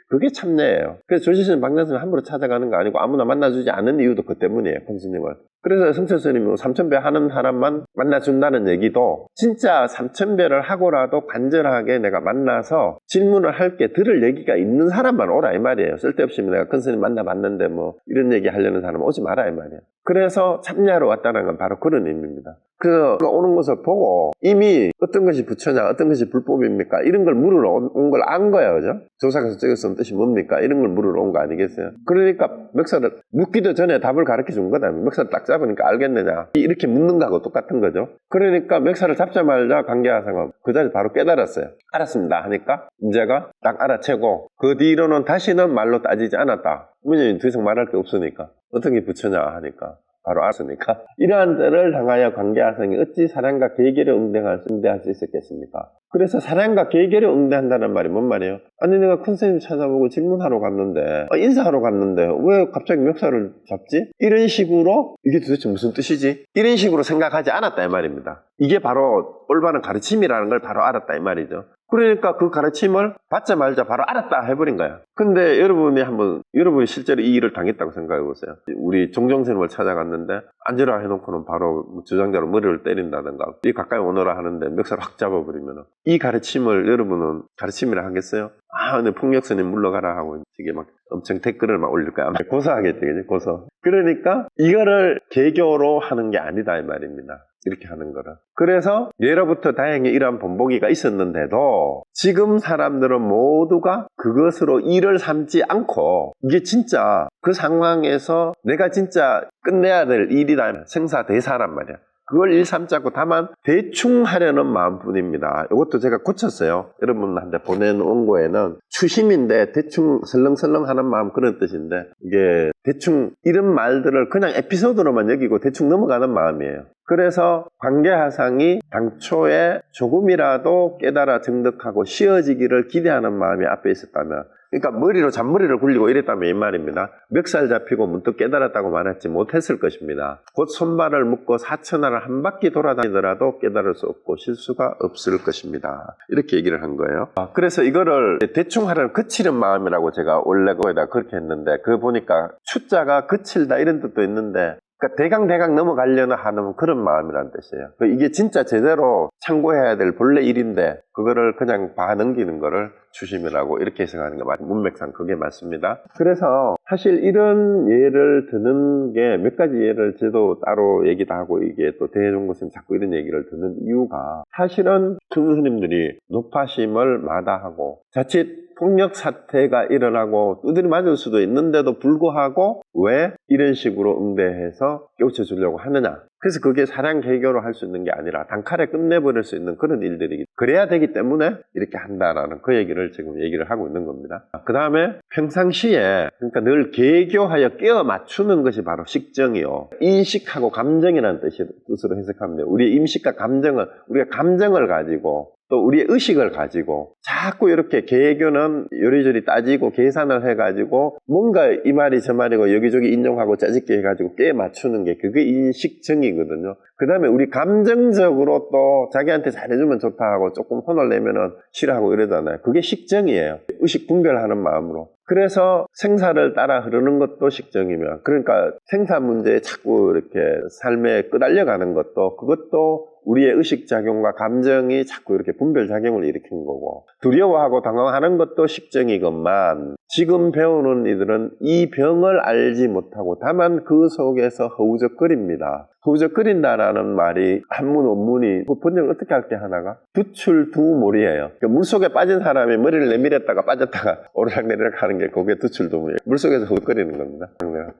그게 참여예요. 그래서 조실스님, 방장스님 함부로 찾아가는 거 아니고 아무나 만나주지 않은 이유도 그 때문이에요. 큰 스님을. 그래서 성철 스님이 3000배 하는 사람만 만나준다는 얘기도 진짜 3000배를 하고라도 간절하게 내가 만나서 질문을 할게 들을 얘기가 있는 사람만 오라 이 말이에요. 쓸데없이 내가 큰 스님 만나봤는데 뭐 이런 얘기 하려는 사람은 오지 마라 이 말이에요. 그래서 참여하러 왔다는 건 바로 그런 의미입니다. 그래서 오는 것을 보고 이미 어떤 것이 부처냐, 어떤 것이 불법입니까? 이런 걸 물으러 온 걸 안 거야, 그죠? 조사에서 적었으면 뜻이 뭡니까? 이런 걸 물으러 온 거 아니겠어요? 그러니까 멱살을 묻기도 전에 답을 가르쳐 준 거다. 멱살을 딱 잡으니까 알겠느냐? 이렇게 묻는 거하고 똑같은 거죠. 그러니까 멱살을 잡자마자 광계하상은 그 자리에 바로 깨달았어요. 알았습니다 하니까 임재가 딱 알아채고 그 뒤로는 다시는 말로 따지지 않았다. 왜냐면 더 이상 말할 게 없으니까. 어떤 게 부처냐 하니까 바로 알았으니까. 이러한 때를 당하여 관계하성이 어찌 사랑과 계계를 응대할 수 있었겠습니까? 그래서 사랑과 계계를 응대한다는 말이 뭔 말이에요? 아니 내가 큰 스님 찾아보고 질문하러 갔는데 인사하러 갔는데 왜 갑자기 멱살을 잡지? 이런 식으로 이게 도대체 무슨 뜻이지? 이런 식으로 생각하지 않았다 이 말입니다. 이게 바로 올바른 가르침이라는 걸 바로 알았다 이 말이죠. 그러니까 그 가르침을 받자마자 바로 알았다 해버린 거야. 근데 여러분이 실제로 이 일을 당했다고 생각해 보세요. 우리 종정스님을 찾아갔는데 앉으라 해놓고는 바로 주장자로 머리를 때린다든가 이 가까이 오너라 하는데 멱살 확 잡아버리면 이 가르침을 여러분은 가르침이라 하겠어요? 근데 폭력스님 물러가라 하고 이게 막 엄청 댓글을 막 올릴 거야. 고소하겠지, 그지? 고소. 그러니까 이거를 개교로 하는 게 아니다 이 말입니다. 이렇게 하는 거라. 그래서 예로부터 다행히 이러한 본보기가 있었는데도 지금 사람들은 모두가 그것으로 일을 삼지 않고 이게 진짜 그 상황에서 내가 진짜 끝내야 될 일이다. 생사대사란 말이야. 그걸 일 삼지 않고 다만 대충 하려는 마음뿐입니다. 이것도 제가 고쳤어요. 여러분한테 보내놓은 거에는 추심인데 대충 설렁설렁 하는 마음 그런 뜻인데 이게 대충 이런 말들을 그냥 에피소드로만 여기고 대충 넘어가는 마음이에요. 그래서 관계하상이 당초에 조금이라도 깨달아 정득하고 쉬어지기를 기대하는 마음이 앞에 있었다면 그러니까 잔머리를 굴리고 이랬다면 이 말입니다. 멱살 잡히고 문득 깨달았다고 말하지 못했을 것입니다. 곧 손발을 묶고 사천하를 한 바퀴 돌아다니더라도 깨달을 수 없고 실수가 없을 것입니다. 이렇게 얘기를 한 거예요. 그래서 이거를 대충 하려는 그치는 마음이라고 제가 원래 거기다 그렇게 했는데 그거 보니까 추자가 그칠다 이런 뜻도 있는데 그러니까 대강 넘어가려는 하는 그런 마음이라는 뜻이에요. 이게 진짜 제대로 참고해야 될 본래 일인데 그거를 그냥 봐 넘기는 거를 추심이라고 이렇게 해석하는 게 문맥상 그게 맞습니다. 그래서 사실 이런 예를 드는 게 몇 가지 예를 저도 따로 얘기도 하고 이게 또 대종고스님 자꾸 이런 얘기를 듣는 이유가 사실은 큰 스님들이 높아심을 마다하고 자칫 폭력 사태가 일어나고 두드려 맞을 수도 있는데도 불구하고 왜 이런 식으로 응대해서 깨우쳐 주려고 하느냐. 그래서 그게 사랑 개교로 할 수 있는 게 아니라 단칼에 끝내버릴 수 있는 그런 일들이기 그래야 되기 때문에 이렇게 한다라는 그 얘기를 지금 얘기를 하고 있는 겁니다. 그 다음에 평상시에 그러니까 늘 개교하여 깨어 맞추는 것이 바로 식정이요. 인식하고 감정이라는 뜻으로 해석합니다. 우리의 임식과 감정을 우리가 감정을 가지고 또 우리의 의식을 가지고 자꾸 이렇게 개교는 요리조리 따지고 계산을 해가지고 뭔가 이 말이 저 말이고 여기저기 인용하고 짜집기 해가지고 깨 맞추는 게 그게 인식정이거든요. 그 다음에 우리 감정적으로 또 자기한테 잘해주면 좋다 하고 조금 혼을 내면은 싫어하고 이러잖아요. 그게 식정이에요. 의식 분별하는 마음으로. 그래서 생사를 따라 흐르는 것도 식정이며 그러니까 생사 문제에 자꾸 이렇게 삶에 끄달려가는 것도 그것도 우리의 의식작용과 감정이 자꾸 이렇게 분별작용을 일으키는 거고 두려워하고 당황하는 것도 식정이건만 지금 배우는 이들은 이 병을 알지 못하고 다만 그 속에서 허우적거립니다. 허우적거린다라는 말이 한문 원문이 번역을 어떻게 할게 하나가 두출두몰이에요. 그러니까 물속에 빠진 사람이 머리를 내밀었다가 빠졌다가 오르락내리락 하는 게 그게 두출두몰이에요. 물속에서 허우적거리는 겁니다.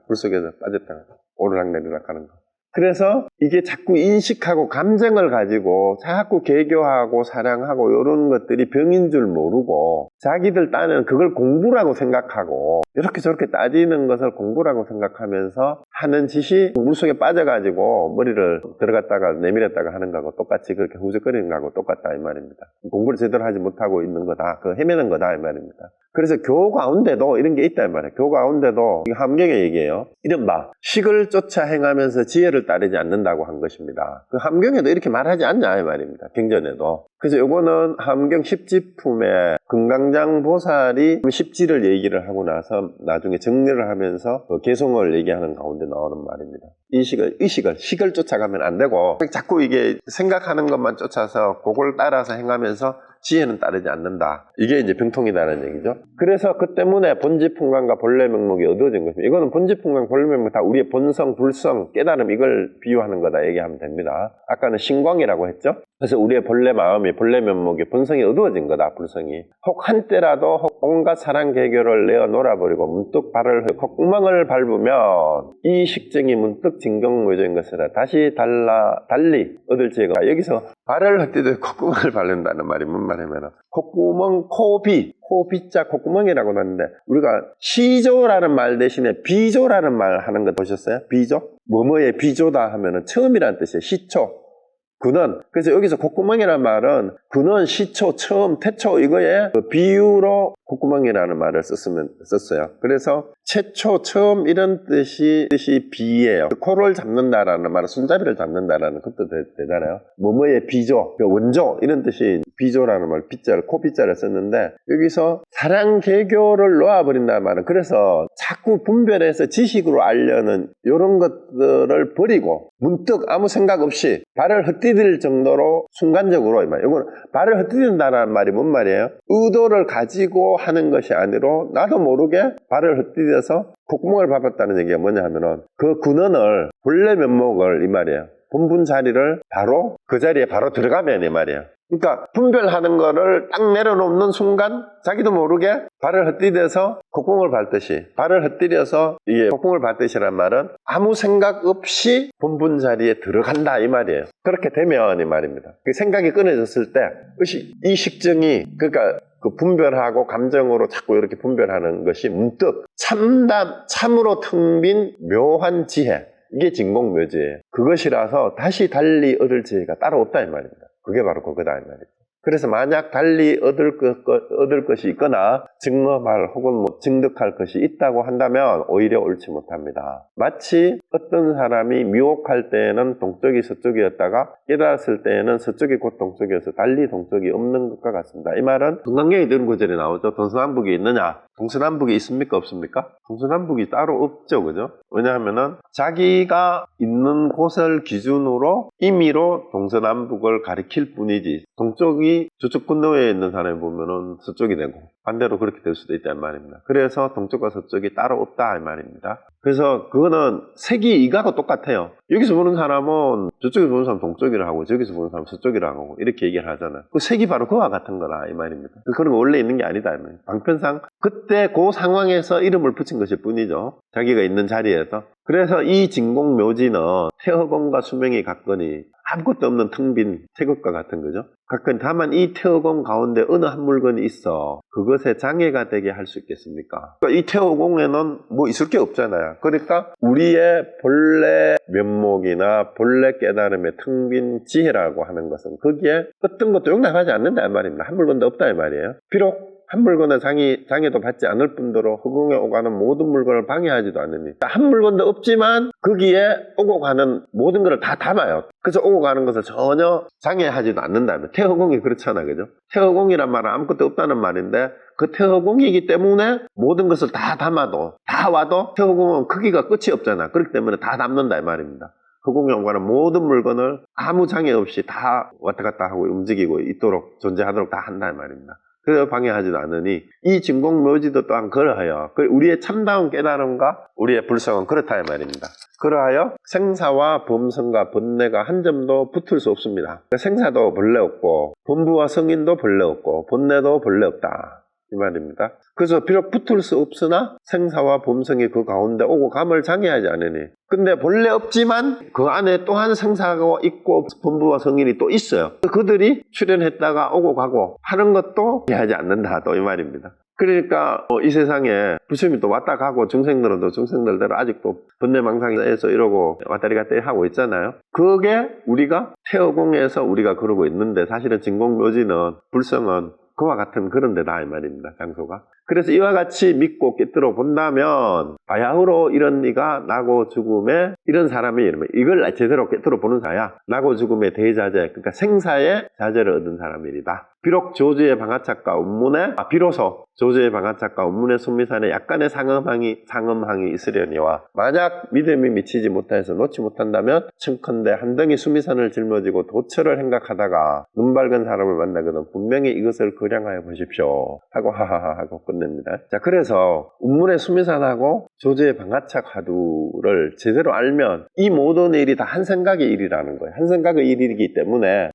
물속에서 빠졌다가 오르락내리락 하는 거. 그래서 이게 자꾸 인식하고 감정을 가지고 자꾸 개교하고 사랑하고 이런 것들이 병인 줄 모르고 자기들 딴에는 그걸 공부라고 생각하고 이렇게 저렇게 따지는 것을 공부라고 생각하면서 하는 짓이 물속에 빠져가지고 머리를 들어갔다가 내밀었다가 하는 거하고 똑같이 그렇게 후적거리는 거하고 똑같다 이 말입니다. 공부를 제대로 하지 못하고 있는 거다. 그 헤매는 거다 이 말입니다. 그래서 교 가운데도 이런 게 있다 이 말이에요. 교 가운데도 함경의 얘기예요. 이른바 식을 쫓아 행하면서 지혜를 따르지 않는다고 한 것입니다. 그 함경에도 이렇게 말하지 않냐 이 말입니다. 경전에도. 그래서 요거는 함경 십지품에 금강장 보살이 십지를 얘기를 하고 나서 나중에 정리를 하면서 개송을 얘기하는 가운데 나오는 말입니다. 식을 쫓아가면 안 되고 자꾸 이게 생각하는 것만 쫓아서 그걸 따라서 행하면서 지혜는 따르지 않는다. 이게 이제 병통이다라는 얘기죠. 그래서 그 때문에 본지풍광과 본래 명목이 어두워진 것입니다. 이거는 본지풍광, 본래 명목 다 우리의 본성, 불성, 깨달음 이걸 비유하는 거다 얘기하면 됩니다. 아까는 신광이라고 했죠. 그래서 우리의 본래 마음이, 본래 면목이, 본성이 어두워진 거다, 불성이. 혹 한때라도 혹 온갖 사랑 개교를 내어 놀아버리고 문득 발을 콧구멍을 밟으면 이 식증이 문득 진경묘조인 것이라 다시 달리 얻을 지혜가. 여기서 발을 헛디뎌 콧구멍을 밟는다는 말이 뭔 말이냐면 콧구멍, 코비자 콧구멍이라고 하는데 우리가 시조라는 말 대신에 비조라는 말 하는 거 보셨어요? 비조? 뭐뭐의 비조다 하면은 처음이라는 뜻이에요. 시초. 근원. 그래서 여기서 콧구멍이라는 말은 근원, 시초, 처음, 태초 이거에 그 비유로 콧구멍이라는 말을 썼어요. 그래서 최초, 처음 이런 뜻이 비예요. 코를 잡는다라는 말은 손잡이를 잡는다라는 것도 되잖아요. 뭐뭐의 비조, 원조 이런 뜻이 비조라는 말, 비자를 코비자를 썼는데 여기서 사랑 개교를 놓아버린다는 말은 그래서 자꾸 분별해서 지식으로 알려는 이런 것들을 버리고 문득 아무 생각 없이 발을 헛디딜 정도로 순간적으로 이거는 발을 헛디딘다는 말이 뭔 말이에요? 의도를 가지고 하는 것이 아니라 나도 모르게 발을 헛디뎌서 콧구멍을 밟았다는 얘기가 뭐냐 하면은 그 근원을 본래 면목을 이 말이에요. 본분 자리를 바로 그 자리에 바로 들어가면 이 말이에요. 그러니까 분별하는 거를 딱 내려놓는 순간 자기도 모르게 발을 헛디뎌서 콧구멍을 밟듯이 발을 헛디뎌서 이게 콧구멍을 밟듯이란 말은 아무 생각 없이 본분 자리에 들어간다 이 말이에요. 그렇게 되면 이 말입니다. 그 생각이 끊어졌을 때 이 식증이 그러니까 그 분별하고 감정으로 자꾸 이렇게 분별하는 것이 문득 참으로 텅 빈 묘한 지혜, 이게 진공묘지예요. 그것이라서 다시 달리 얻을 지혜가 따로 없다 이 말입니다. 그게 바로 그거다 이 말이죠. 그래서 만약 달리 얻을 것이 있거나 증거할 혹은 증득할 것이 있다고 한다면 오히려 옳지 못합니다. 마치 어떤 사람이 미혹할 때에는 동쪽이 서쪽이었다가 깨달았을 때에는 서쪽이 곧 동쪽이어서 달리 동쪽이 없는 것과 같습니다. 이 말은 금강경에 이런 구절이 나오죠. 동서남북이 있느냐? 동서남북이 있습니까? 없습니까? 동서남북이 따로 없죠. 그죠? 왜냐하면은 자기가 있는 곳을 기준으로 임의로 동서남북을 가리킬 뿐이지 동쪽이 저쪽 건너에 있는 사람이 보면은 서쪽이 되고 반대로 그렇게 될 수도 있다는 말입니다. 그래서 동쪽과 서쪽이 따로 없다 이 말입니다. 그래서 그거는 색이 이가도 똑같아요. 여기서 보는 사람은 저쪽에서 보는 사람은 동쪽이라 하고 저기서 보는 사람은 서쪽이라 하고 이렇게 얘기를 하잖아요. 그 색이 바로 그와 같은 거라 이 말입니다. 그런 거 원래 있는 게 아니다 이 말입니다. 방편상 그때 그 상황에서 이름을 붙인 것일 뿐이죠. 자기가 있는 자리에서. 그래서 이 진공묘지는 태허공과 수명이 같거니 아무것도 없는 텅 빈 태극과 같은 거죠. 각건 다만 이 태허공 가운데 어느 한 물건이 있어 그것에 장애가 되게 할 수 있겠습니까? 그러니까 이 태허공에는 뭐 있을 게 없잖아요. 그러니까 우리의 본래 면목이나 본래 깨달음의 텅 빈 지혜라고 하는 것은 거기에 어떤 것도 용납하지 않는다 이 말입니다. 한 물건도 없다 이 말이에요. 비록 한 물건은 장애도 받지 않을 뿐더러 허공에 오가는 모든 물건을 방해하지도 않으니 한 물건도 없지만 거기에 오고 가는 모든 것을 다 담아요. 그래서 오고 가는 것을 전혀 장애하지도 않는다면 태허공이 그렇잖아 그죠? 태허공이란 말은 아무것도 없다는 말인데 그 태허공이기 때문에 모든 것을 다 담아도 다 와도 태허공은 크기가 끝이 없잖아. 그렇기 때문에 다 담는다 이 말입니다. 허공에 오가는 모든 물건을 아무 장애 없이 다 왔다 갔다 하고 움직이고 있도록 존재하도록 다 한다 이 말입니다. 그래서 방해하지도 않으니 이 진공묘지도 또한 그러하여 우리의 참다운 깨달음과 우리의 불성은 그렇다 이 말입니다. 그러하여 생사와 범성과 본내가 한 점도 붙을 수 없습니다. 생사도 본래 없고 본부와 성인도 본래 없고 본내도 본래 없다 이 말입니다. 그래서 비록 붙을 수 없으나 생사와 범성이 그 가운데 오고 감을 장애하지 않으니 근데 본래 없지만 그 안에 또한 생사가 있고 본부와 성인이 또 있어요. 그들이 출현했다가 오고 가고 하는 것도 이해하지 않는다 또 이 말입니다. 그러니까 이 세상에 부처님이 또 왔다 가고 중생들은 또 중생들대로 아직도 번뇌망상에서 이러고 왔다리 갔다리 하고 있잖아요. 그게 우리가 태허공에서 우리가 그러고 있는데 사실은 진공묘지는 불성은 그와 같은 그런 데다 이 말입니다. 장소가. 그래서 이와 같이 믿고 깨뜨려 본다면 바야흐로 이런 이가 나고 죽음에 이런 사람이 이걸 제대로 깨뜨려 보는 사야 나고 죽음의 대자재 그러니까 생사의 자재를 얻은 사람이다. 비록 조주의 방아착과 운문에 비로소 조주의 방아착과 운문의 순미산에 약간의 상음항이 있으려니와 만약 믿음이 미치지 못해서 놓지 못한다면 청컨대 한 덩이 수미산을 짊어지고 도처를 행각하다가 눈 밝은 사람을 만나거든 분명히 이것을 거량하여 보십시오 하고 하하하 하고 끝냅니다. 자, 그래서 운문의 수미산하고 조제의 방아착 화두를 제대로 알면 이 모든 일이 다 한 생각의 일이라는 거예요. 한 생각의 일이기 때문에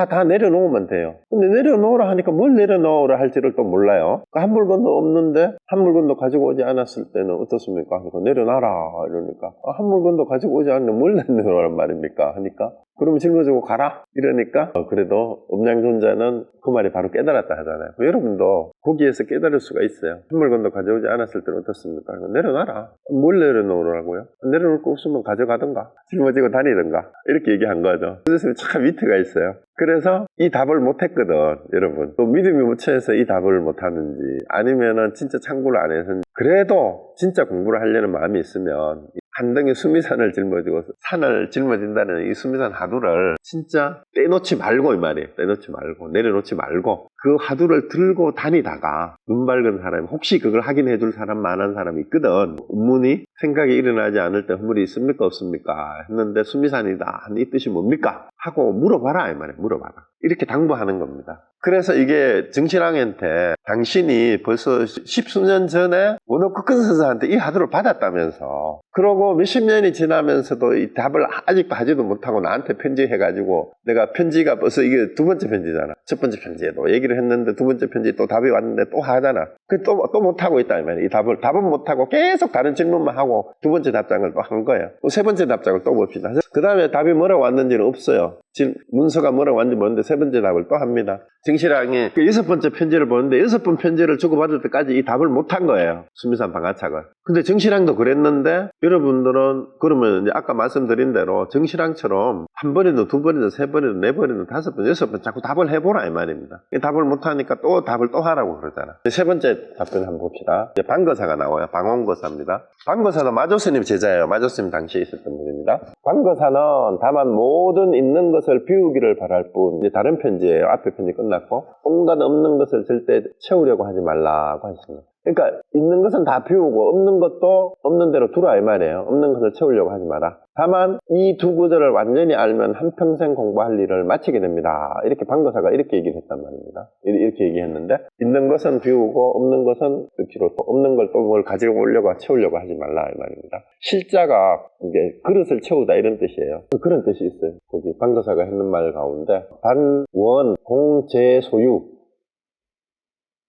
다 내려놓으면 돼요. 근데 내려놓으라 하니까 뭘 내려놓으라 할지를 또 몰라요. 한 물건도 없는데 한 물건도 가지고 오지 않았을 때는 어떻습니까? 하니까 내려놔라 이러니까 한 물건도 가지고 오지 않는데 뭘 내려놓으란 말입니까? 하니까 그러면 짊어지고 가라 이러니까 그래도 음양존자는 그 말이 바로 깨달았다 하잖아요. 여러분도 거기에서 깨달을 수가 있어요. 한 물건도 가져오지 않았을 때는 어떻습니까? 내려놔라. 뭘 내려놓으라고요? 내려놓을 거 없으면 가져가든가 짊어지고 다니든가 이렇게 얘기한 거죠. 그래서 참 위트가 있어요. 그래서 이 답을 못했거든 여러분. 또 믿음이 묻혀서 이 답을 못하는지 아니면은 진짜 참고를 안 해서 그래도 진짜 공부를 하려는 마음이 있으면 한 덩이 수미산을 짊어지고 산을 짊어진다는 이 수미산 화두를 진짜 떼놓지 말고 이 말이에요. 떼놓지 말고 내려놓지 말고 그 화두를 들고 다니다가 눈 밝은 사람이 혹시 그걸 확인해 줄 사람 많은 사람이 있거든. 운문이 생각이 일어나지 않을 때 허물이 있습니까 없습니까 했는데 수미산이다 이 뜻이 뭡니까 하고 물어봐라 이 말이에요. 물어봐라 이렇게 당부하는 겁니다. 그래서 이게 정신왕한테 당신이 벌써 십수년 전에 원어쿠큰 선생한테 이 화두를 받았다면서 그러고 몇십 년이 지나면서도 이 답을 아직도 하지도 못하고 나한테 편지해가지고 내가 편지가 벌써 이게 두 번째 편지잖아. 첫 번째 편지에도 얘기를 했는데 두 번째 편지 또 답이 왔는데 또 하잖아. 또 못하고 있다 이 말이야. 이 답은 못하고 계속 다른 질문만 하고 두 번째 답장을 또 한 거예요. 또 세 번째 답장을 또 봅시다. 그 다음에 답이 뭐라고 왔는지는 없어요. 지금 문서가 뭐라고 왔는지 모르는데 세 번째 답을 또 합니다. 정신왕이 그 여섯 번째 편지를 보는데 여섯 번 편지를 주고받을 때까지 이 답을 못한 거예요. 수미산 방아착을. 근데 정신왕도 그랬는데 여러분들은 그러면 이제 아까 말씀드린 대로 정신왕처럼 한 번이든 두 번이든 세 번이든 네 번이든 다섯 번 여섯 번 자꾸 답을 해보라 이 말입니다. 이 답을 못하니까 또 답을 또 하라고 그러잖아. 세 번째 답변 한번 봅시다. 이제 방거사가 나와요. 방원거사입니다. 방거사도 마조스님 제자예요. 마조스님 당시에 있었던 분입니다. 방거사는 다만 모든 있는 것을 비우기를 바랄 뿐 이제 다른 편지예요. 앞에 편지 끝났고 온갖 없는 것을 절대 채우려고 하지 말라고 하셨습니다. 그러니까 있는 것은 다 비우고 없는 것도 없는 대로 두라 이 말이에요. 없는 것을 채우려고 하지 마라. 다만 이 두 구절을 완전히 알면 한평생 공부할 일을 마치게 됩니다. 이렇게 방거사가 이렇게 얘기를 했단 말입니다. 이렇게 얘기했는데 있는 것은 비우고 없는 것은 필요 없는 걸 또 뭘 가지고 오려고 채우려고 하지 말라 이 말입니다. 실자가 이게 그릇을 채우다 이런 뜻이에요. 그런 뜻이 있어요. 거기 방거사가 했는 말 가운데 반원 공제소유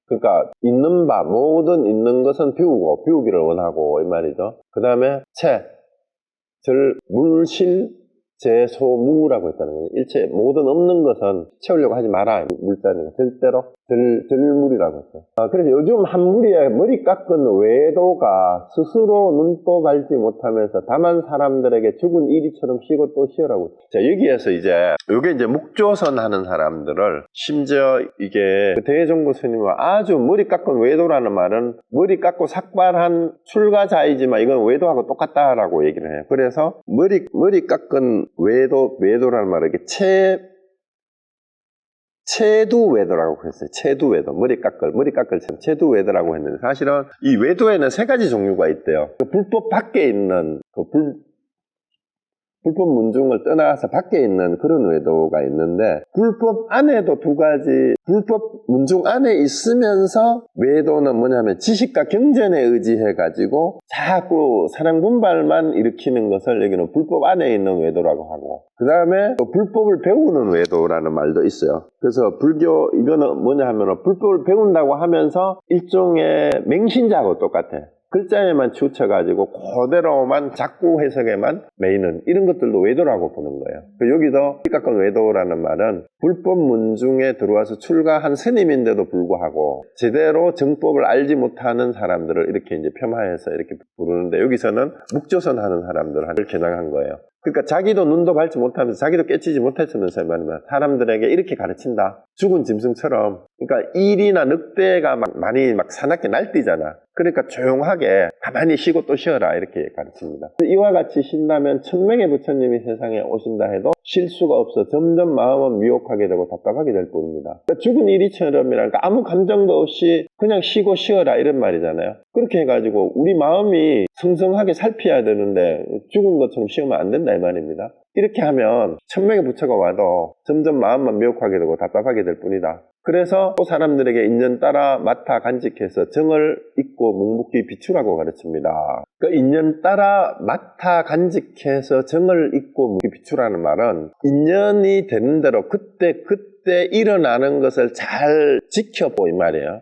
그러니까 있는 바 모든 있는 것은 비우기를 원하고 이 말이죠. 그 다음에 물실 제소무라고 했다는 거예요. 일체 모든 없는 것은 채우려고 하지 마라. 물자니까 절대로 절물이라고 했어요. 그래서 요즘 한 무리에 머리 깎은 외도가 스스로 눈도 밝지 못하면서 다만 사람들에게 죽은 이리처럼 쉬고 또 쉬어라고. 자, 여기에서 요게 이제 묵조선 하는 사람들을 심지어 이게 대종고 스님과 아주 머리 깎은 외도라는 말은 머리 깎고 삭발한 출가자이지만 이건 외도하고 똑같다라고 얘기를 해요. 그래서 머리 깎은 외도라는 말은 이게 체두외도라고 했어요. 체두외도. 머리 깎을 체두외도라고 했는데 사실은 이 외도에는 세 가지 종류가 있대요. 불법 밖에 있는 불법 문중을 떠나서 밖에 있는 그런 외도가 있는데 불법 안에도 두 가지 불법 문중 안에 있으면서 외도는 뭐냐면 지식과 경전에 의지해 가지고 자꾸 사랑 분발만 일으키는 것을 여기는 불법 안에 있는 외도라고 하고 그 다음에 불법을 배우는 외도라는 말도 있어요. 그래서 불교 이거는 뭐냐 하면 불법을 배운다고 하면서 일종의 맹신자하고 똑같아. 글자에만 치우쳐가지고 그대로만 작구 해석에만 매이는 이런 것들도 외도라고 보는 거예요. 여기도 깎은 외도라는 말은 불법 문중에 들어와서 출가한 스님인데도 불구하고 제대로 정법을 알지 못하는 사람들을 이렇게 이제 폄하해서 이렇게 부르는데 여기서는 묵조선 하는 사람들을 겨냥한 거예요. 그러니까 자기도 눈도 밝지 못하면서 자기도 깨치지 못했으면서 말이면 사람들에게 이렇게 가르친다. 죽은 짐승처럼. 그러니까 일이나 늑대가 많이 사납게 날뛰잖아. 그러니까 조용하게 가만히 쉬고 또 쉬어라 이렇게 가르칩니다. 이와 같이 쉰다면 천명의 부처님이 세상에 오신다 해도 쉴 수가 없어 점점 마음은 미혹하게 되고 답답하게 될 뿐입니다. 그러니까 죽은 일이처럼이라니까 아무 감정도 없이 그냥 쉬고 쉬어라 이런 말이잖아요. 그렇게 해가지고 우리 마음이 성성하게 살피어야 되는데 죽은 것처럼 쉬우면 안 된다 이 말입니다. 이렇게 하면 천명의 부처가 와도 점점 마음만 미혹하게 되고 답답하게 될 뿐이다. 그래서 또 사람들에게 인연 따라 맡아 간직해서 정을 잇고 묵묵히 비추라고 가르칩니다. 그 인연 따라 맡아 간직해서 정을 잇고 묵묵히 비추라는 말은 인연이 되는 대로 그때 일어나는 것을 잘 지켜보 이 말이에요.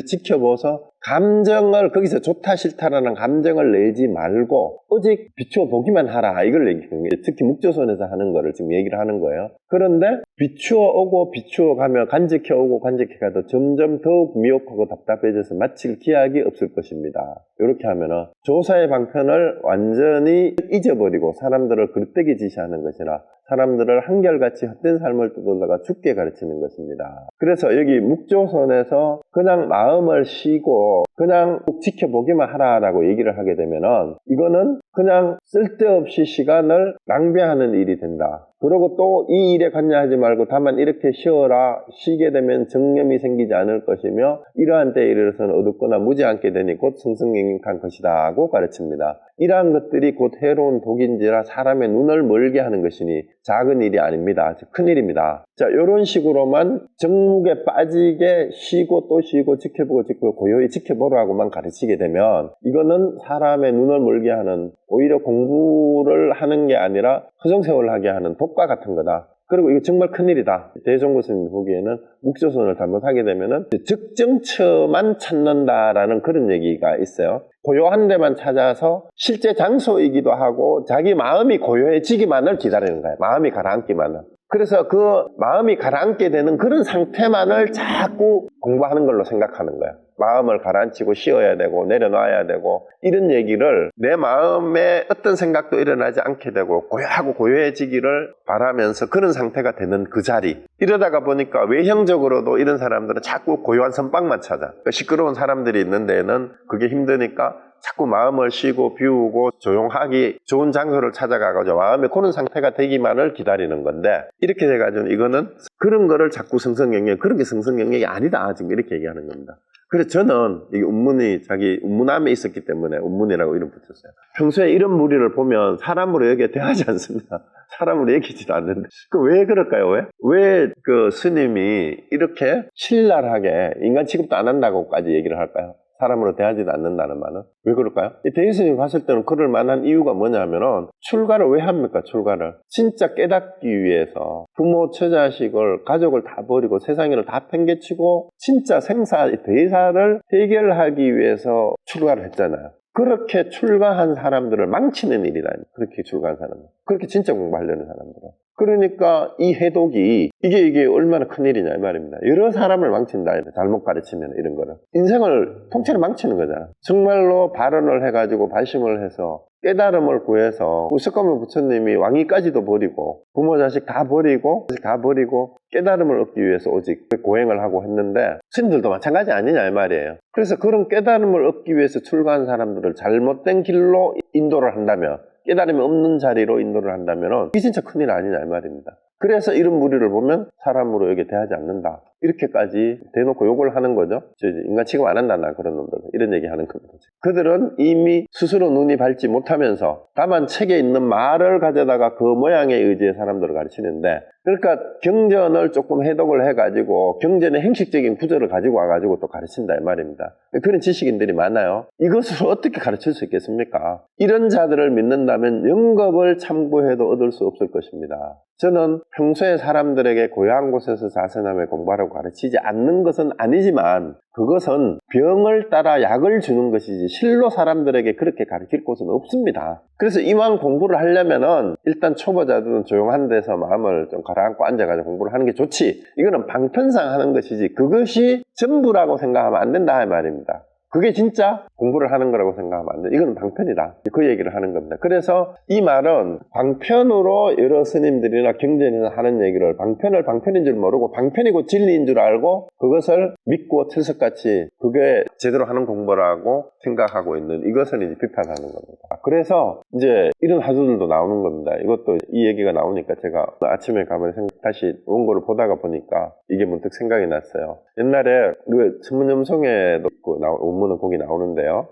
지켜보서 감정을 거기서 좋다 싫다라는 감정을 내지 말고 오직 비추어 보기만 하라 이걸 얘기하는 거예요. 특히 묵조선에서 하는 거를 지금 얘기를 하는 거예요. 그런데 비추어 오고 비추어 가며 간직해 오고 간직해 가도 점점 더욱 미혹하고 답답해져서 마칠 기약이 없을 것입니다. 이렇게 하면은 조사의 방편을 완전히 잊어버리고 사람들을 그릇되게 지시하는 것이나 사람들을 한결같이 헛된 삶을 떠돌다가 죽게 가르치는 것입니다. 그래서 여기 묵조선에서 그냥 마음을 쉬고 그냥 지켜보기만 하라라고 얘기를 하게 되면은 이거는 그냥 쓸데없이 시간을 낭비하는 일이 된다. 그리고 또 이 일에 관여하지 말고 다만 이렇게 쉬어라. 쉬게 되면 정념이 생기지 않을 것이며 이러한 때에 이르러서는 어둡거나 무지 않게 되니 곧 성성행행한 것이다 하고 가르칩니다. 이러한 것들이 곧 해로운 독인지라 사람의 눈을 멀게 하는 것이니 작은 일이 아닙니다. 큰 일입니다. 자, 이런 식으로만 정묵에 빠지게 쉬고 또 쉬고 지켜보고 고요히 지켜보라고만 가르치게 되면 이거는 사람의 눈을 멀게 하는 오히려 공부를 하는 게 아니라 허송세월을 하게 하는 독과 같은 거다. 그리고 이거 정말 큰일이다. 대종고 스님 보기에는 묵조선을 잘못하게 되면은 적정처만 찾는다라는 그런 얘기가 있어요. 고요한 데만 찾아서 실제 장소이기도 하고 자기 마음이 고요해지기만을 기다리는 거예요. 마음이 가라앉기만을. 그래서 그 마음이 가라앉게 되는 그런 상태만을 자꾸 공부하는 걸로 생각하는 거예요. 마음을 가라앉히고 쉬어야 되고 내려놔야 되고 이런 얘기를 내 마음에 어떤 생각도 일어나지 않게 되고 고요하고 고요해지기를 바라면서 그런 상태가 되는 그 자리. 이러다가 보니까 외형적으로도 이런 사람들은 자꾸 고요한 선방만 찾아. 그러니까 시끄러운 사람들이 있는 데는 그게 힘드니까 자꾸 마음을 쉬고 비우고 조용하기 좋은 장소를 찾아가가지고 마음의 고는 상태가 되기만을 기다리는 건데 이렇게 돼가지고 이거는 그런 거를 자꾸 성성영역 그런 게 성성영역이 아니다 지금 이렇게 얘기하는 겁니다. 그래서 저는 이 운문이 자기 운문함에 있었기 때문에 운문이라고 이름 붙였어요. 평소에 이런 무리를 보면 사람으로 여기에 대하지 않습니다. 사람으로 얘기지도 않는데 그 왜 그럴까요? 왜 그 스님이 이렇게 신랄하게 인간 취급도 안 한다고까지 얘기를 할까요? 사람으로 대하지도 않는다는 말은 왜 그럴까요? 대인스님 봤을 때는 그럴 만한 이유가 뭐냐면은 출가를 왜 합니까? 출가를 진짜 깨닫기 위해서 부모, 처자식을, 가족을 다 버리고 세상을 다 팽개치고 진짜 생사, 대사를 해결하기 위해서 출가를 했잖아요. 그렇게 출가한 사람들을 망치는 일이다. 그렇게 출가한 사람들. 그렇게 진짜 공부하려는 사람들은. 그러니까 이 해독이 이게 얼마나 큰일이냐 이 말입니다. 여러 사람을 망친다. 잘못 가르치면 이런 거를. 인생을 통째로 망치는 거잖아. 정말로 발언을 해가지고 발심을 해서 깨달음을 구해서 석가모니 부처님이 왕위까지도 버리고 부모 자식 다 버리고 깨달음을 얻기 위해서 오직 고행을 하고 했는데 스님들도 마찬가지 아니냐 이 말이에요. 그래서 그런 깨달음을 얻기 위해서 출가한 사람들을 잘못된 길로 인도를 한다면 깨달음이 없는 자리로 인도를 한다면 이게 진짜 큰일 아니냐 이 말입니다. 그래서 이런 무리를 보면 사람으로 여기 대하지 않는다. 이렇게까지 대놓고 욕을 하는 거죠. 인간 취급 안 한다, 나 그런 놈들. 이런 얘기 하는 겁니다. 그들은 이미 스스로 눈이 밝지 못하면서 다만 책에 있는 말을 가져다가 그 모양에 의지해 사람들을 가르치는데 그러니까 경전을 조금 해독을 해가지고 경전의 형식적인 구조를 가지고 와가지고 또 가르친다 이 말입니다. 그런 지식인들이 많아요. 이것을 어떻게 가르칠 수 있겠습니까? 이런 자들을 믿는다면 영겁을 참고해도 얻을 수 없을 것입니다. 저는 평소에 사람들에게 고요한 곳에서 자선하며 공부하라고 가르치지 않는 것은 아니지만 그것은 병을 따라 약을 주는 것이지 실로 사람들에게 그렇게 가르칠 곳은 없습니다. 그래서 이왕 공부를 하려면은 일단 초보자들은 조용한 데서 마음을 좀 가라앉고 앉아가지고 공부를 하는 게 좋지. 이거는 방편상 하는 것이지 그것이 전부라고 생각하면 안 된다 이 말입니다. 그게 진짜 공부를 하는 거라고 생각하면 안 돼. 이건 방편이다. 그 얘기를 하는 겁니다. 그래서 이 말은 방편으로 여러 스님들이나 경전에서 하는 얘기를 방편인 줄 모르고 방편이고 진리인 줄 알고 그것을 믿고 철석같이 그게 제대로 하는 공부라고 생각하고 있는 이것을 이제 비판하는 겁니다. 그래서 이제 이런 하두들도 나오는 겁니다. 이것도 이 얘기가 나오니까 제가 아침에 가면 다시 원고를 보다가 보니까 이게 문득 생각이 났어요. 옛날에 그 천문염송에도 본문은 거기 나오는데요.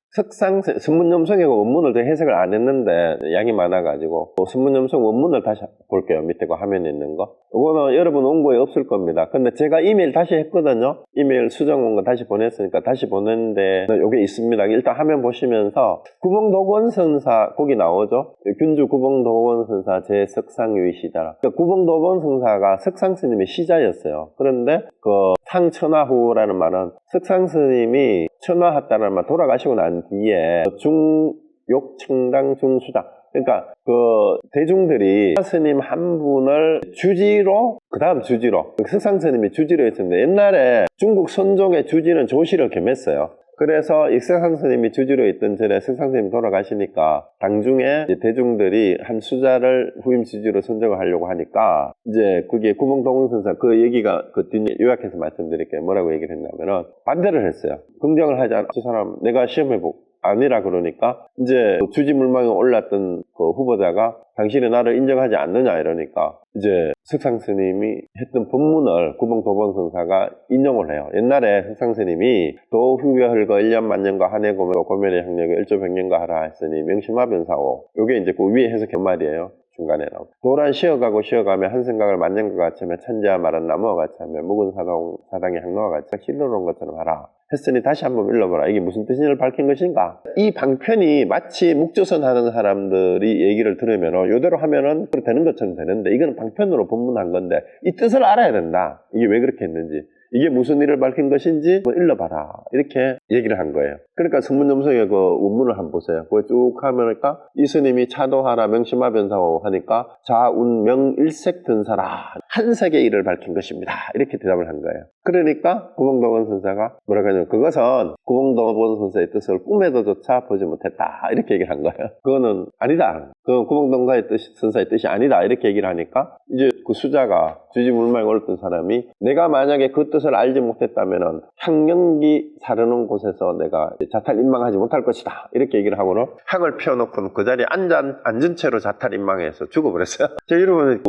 선문염성의 원문을 더 해석을 안 했는데 양이 많아가지고 선문염성 원문을 다시 볼게요. 밑에 그 화면에 있는 거. 이거는 여러분 원고에 없을 겁니다. 근데 제가 이메일 다시 했거든요. 이메일 수정 온 거 다시 보냈으니까 다시 보냈는데 요게 있습니다. 일단 화면 보시면서 구봉도건 선사 거기 나오죠. 균주 구봉도건 선사 제 석상유이시다. 그러니까 구봉도건 선사가 석상 스님의 시자였어요. 그런데 그 상천하후라는 말은 석상 스님이 천화했다는 말 돌아가시고 난 뒤에 중욕청당 중수장 그러니까 그 대중들이 스님 한 분을 주지로 그 다음 주지로 석상 스님이 주지로 했었는데 옛날에 중국 선종의 주지는 조실을 겸했어요. 그래서 석상 스님이 주지로 있던 전에 석상 스님이 돌아가시니까 당중에 대중들이 한 수자를 후임 주지로 선정을 하려고 하니까 이제 그게 구봉도건 선사 그 얘기가 그 뒤에 요약해서 말씀드릴게요. 뭐라고 얘기를 했냐면은 반대를 했어요. 긍정을 하지 않아. 저 사람 내가 시험해보고 아니라 그러니까 이제 주지물망에 올랐던 그 후보자가 당신이 나를 인정하지 않느냐 이러니까 이제 석상 스님이 했던 법문을 구봉도건 선사가 인용을 해요. 옛날에 석상 스님이 도후벼흘거 1년 만년과 한해 고면의 향력을 일조백년과 하라 했으니 명심하변사오. 요게 이제 그 위에 해석한 말이에요. 중간에 나오고 도란 쉬어가고 쉬어가며 한 생각을 만년과 같이 하며 천지와 말은 나무와 같이 하며 묵은 사당의 향로와 같이 실로놓은 것처럼 하라 했으니 다시 한번 읽어보라. 이게 무슨 뜻인지를 밝힌 것인가? 이 방편이 마치 묵조선 하는 사람들이 얘기를 들으면 요대로 하면은 되는 것처럼 되는데 이거는 방편으로 본문한 건데 이 뜻을 알아야 된다. 이게 왜 그렇게 했는지 이게 무슨 일을 밝힌 것인지 읽어봐라 이렇게 얘기를 한 거예요. 그러니까 성문염성의 그 원문을 한번 보세요. 그거 쭉 하면니까 이 스님이 차도하라 명심하변사오 하니까 자운명 일색 든사라 한 색의 일을 밝힌 것입니다. 이렇게 대답을 한 거예요. 그러니까 구봉도건 선사가 뭐라고 하냐면 그것은 구봉도건 선사의 뜻을 꿈에도조차 보지 못했다 이렇게 얘기를 한 거예요. 그거는 아니다. 그건 구봉도건 선사의 뜻이 아니다 이렇게 얘기를 하니까 이제 그 수자가 주지물망에 올랐던 사람이 내가 만약에 그 뜻을 알지 못했다면은 향연기 사르는 곳에서 내가 자탈인망하지 못할 것이다 이렇게 얘기를 하고는 향을 피워놓고는 그 자리에 앉은 채로 자탈인망해서 죽어버렸어요. 여러분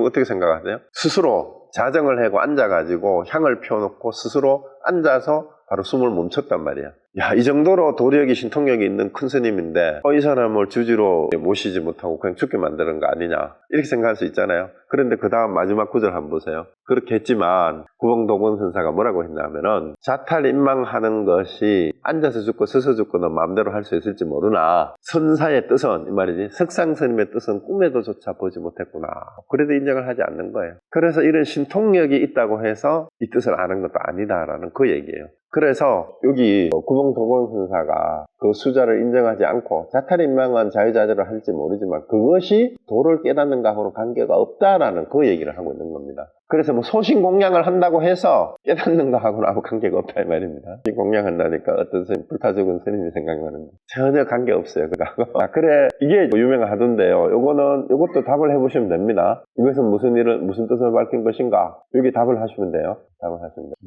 어떻게 생각하세요? 스스로 자정을 하고 앉아가지고 향을 피워놓고 스스로 앉아서 바로 숨을 멈췄단 말이야. 야, 이 정도로 도력이 신통력이 있는 큰 스님인데 이 사람을 주지로 모시지 못하고 그냥 죽게 만드는 거 아니냐 이렇게 생각할 수 있잖아요. 그런데 그 다음 마지막 구절 한번 보세요. 그렇게 했지만 구봉도건 선사가 뭐라고 했냐면은 자탈인망하는 것이 앉아서 죽고 서서 죽고는 마음대로 할 수 있을지 모르나 선사의 뜻은 이 말이지 석상 스님의 뜻은 꿈에도조차 보지 못했구나. 그래도 인정을 하지 않는 거예요. 그래서 이런 신통력이 있다고 해서 이 뜻을 아는 것도 아니다라는 그 얘기예요. 그래서 여기 구봉도건 선사가 그 수자를 인정하지 않고 자탈인망한 자유자재로 할지 모르지만 그것이 도를 깨닫는가 하고는 관계가 없다라는 그 얘기를 하고 있는 겁니다. 그래서 뭐 소신공양을 한다고 해서 깨닫는가 하고는 아무 관계가 없다 이 말입니다. 소신공양한다니까 어떤 스님 불타 죽은 스님이 생각나는데 전혀 관계없어요 그거하고. 그래 이게 유명하던데요. 요것도 답을 해보시면 됩니다. 이것은 무슨 뜻을 밝힌 것인가 여기 답을 하시면 돼요.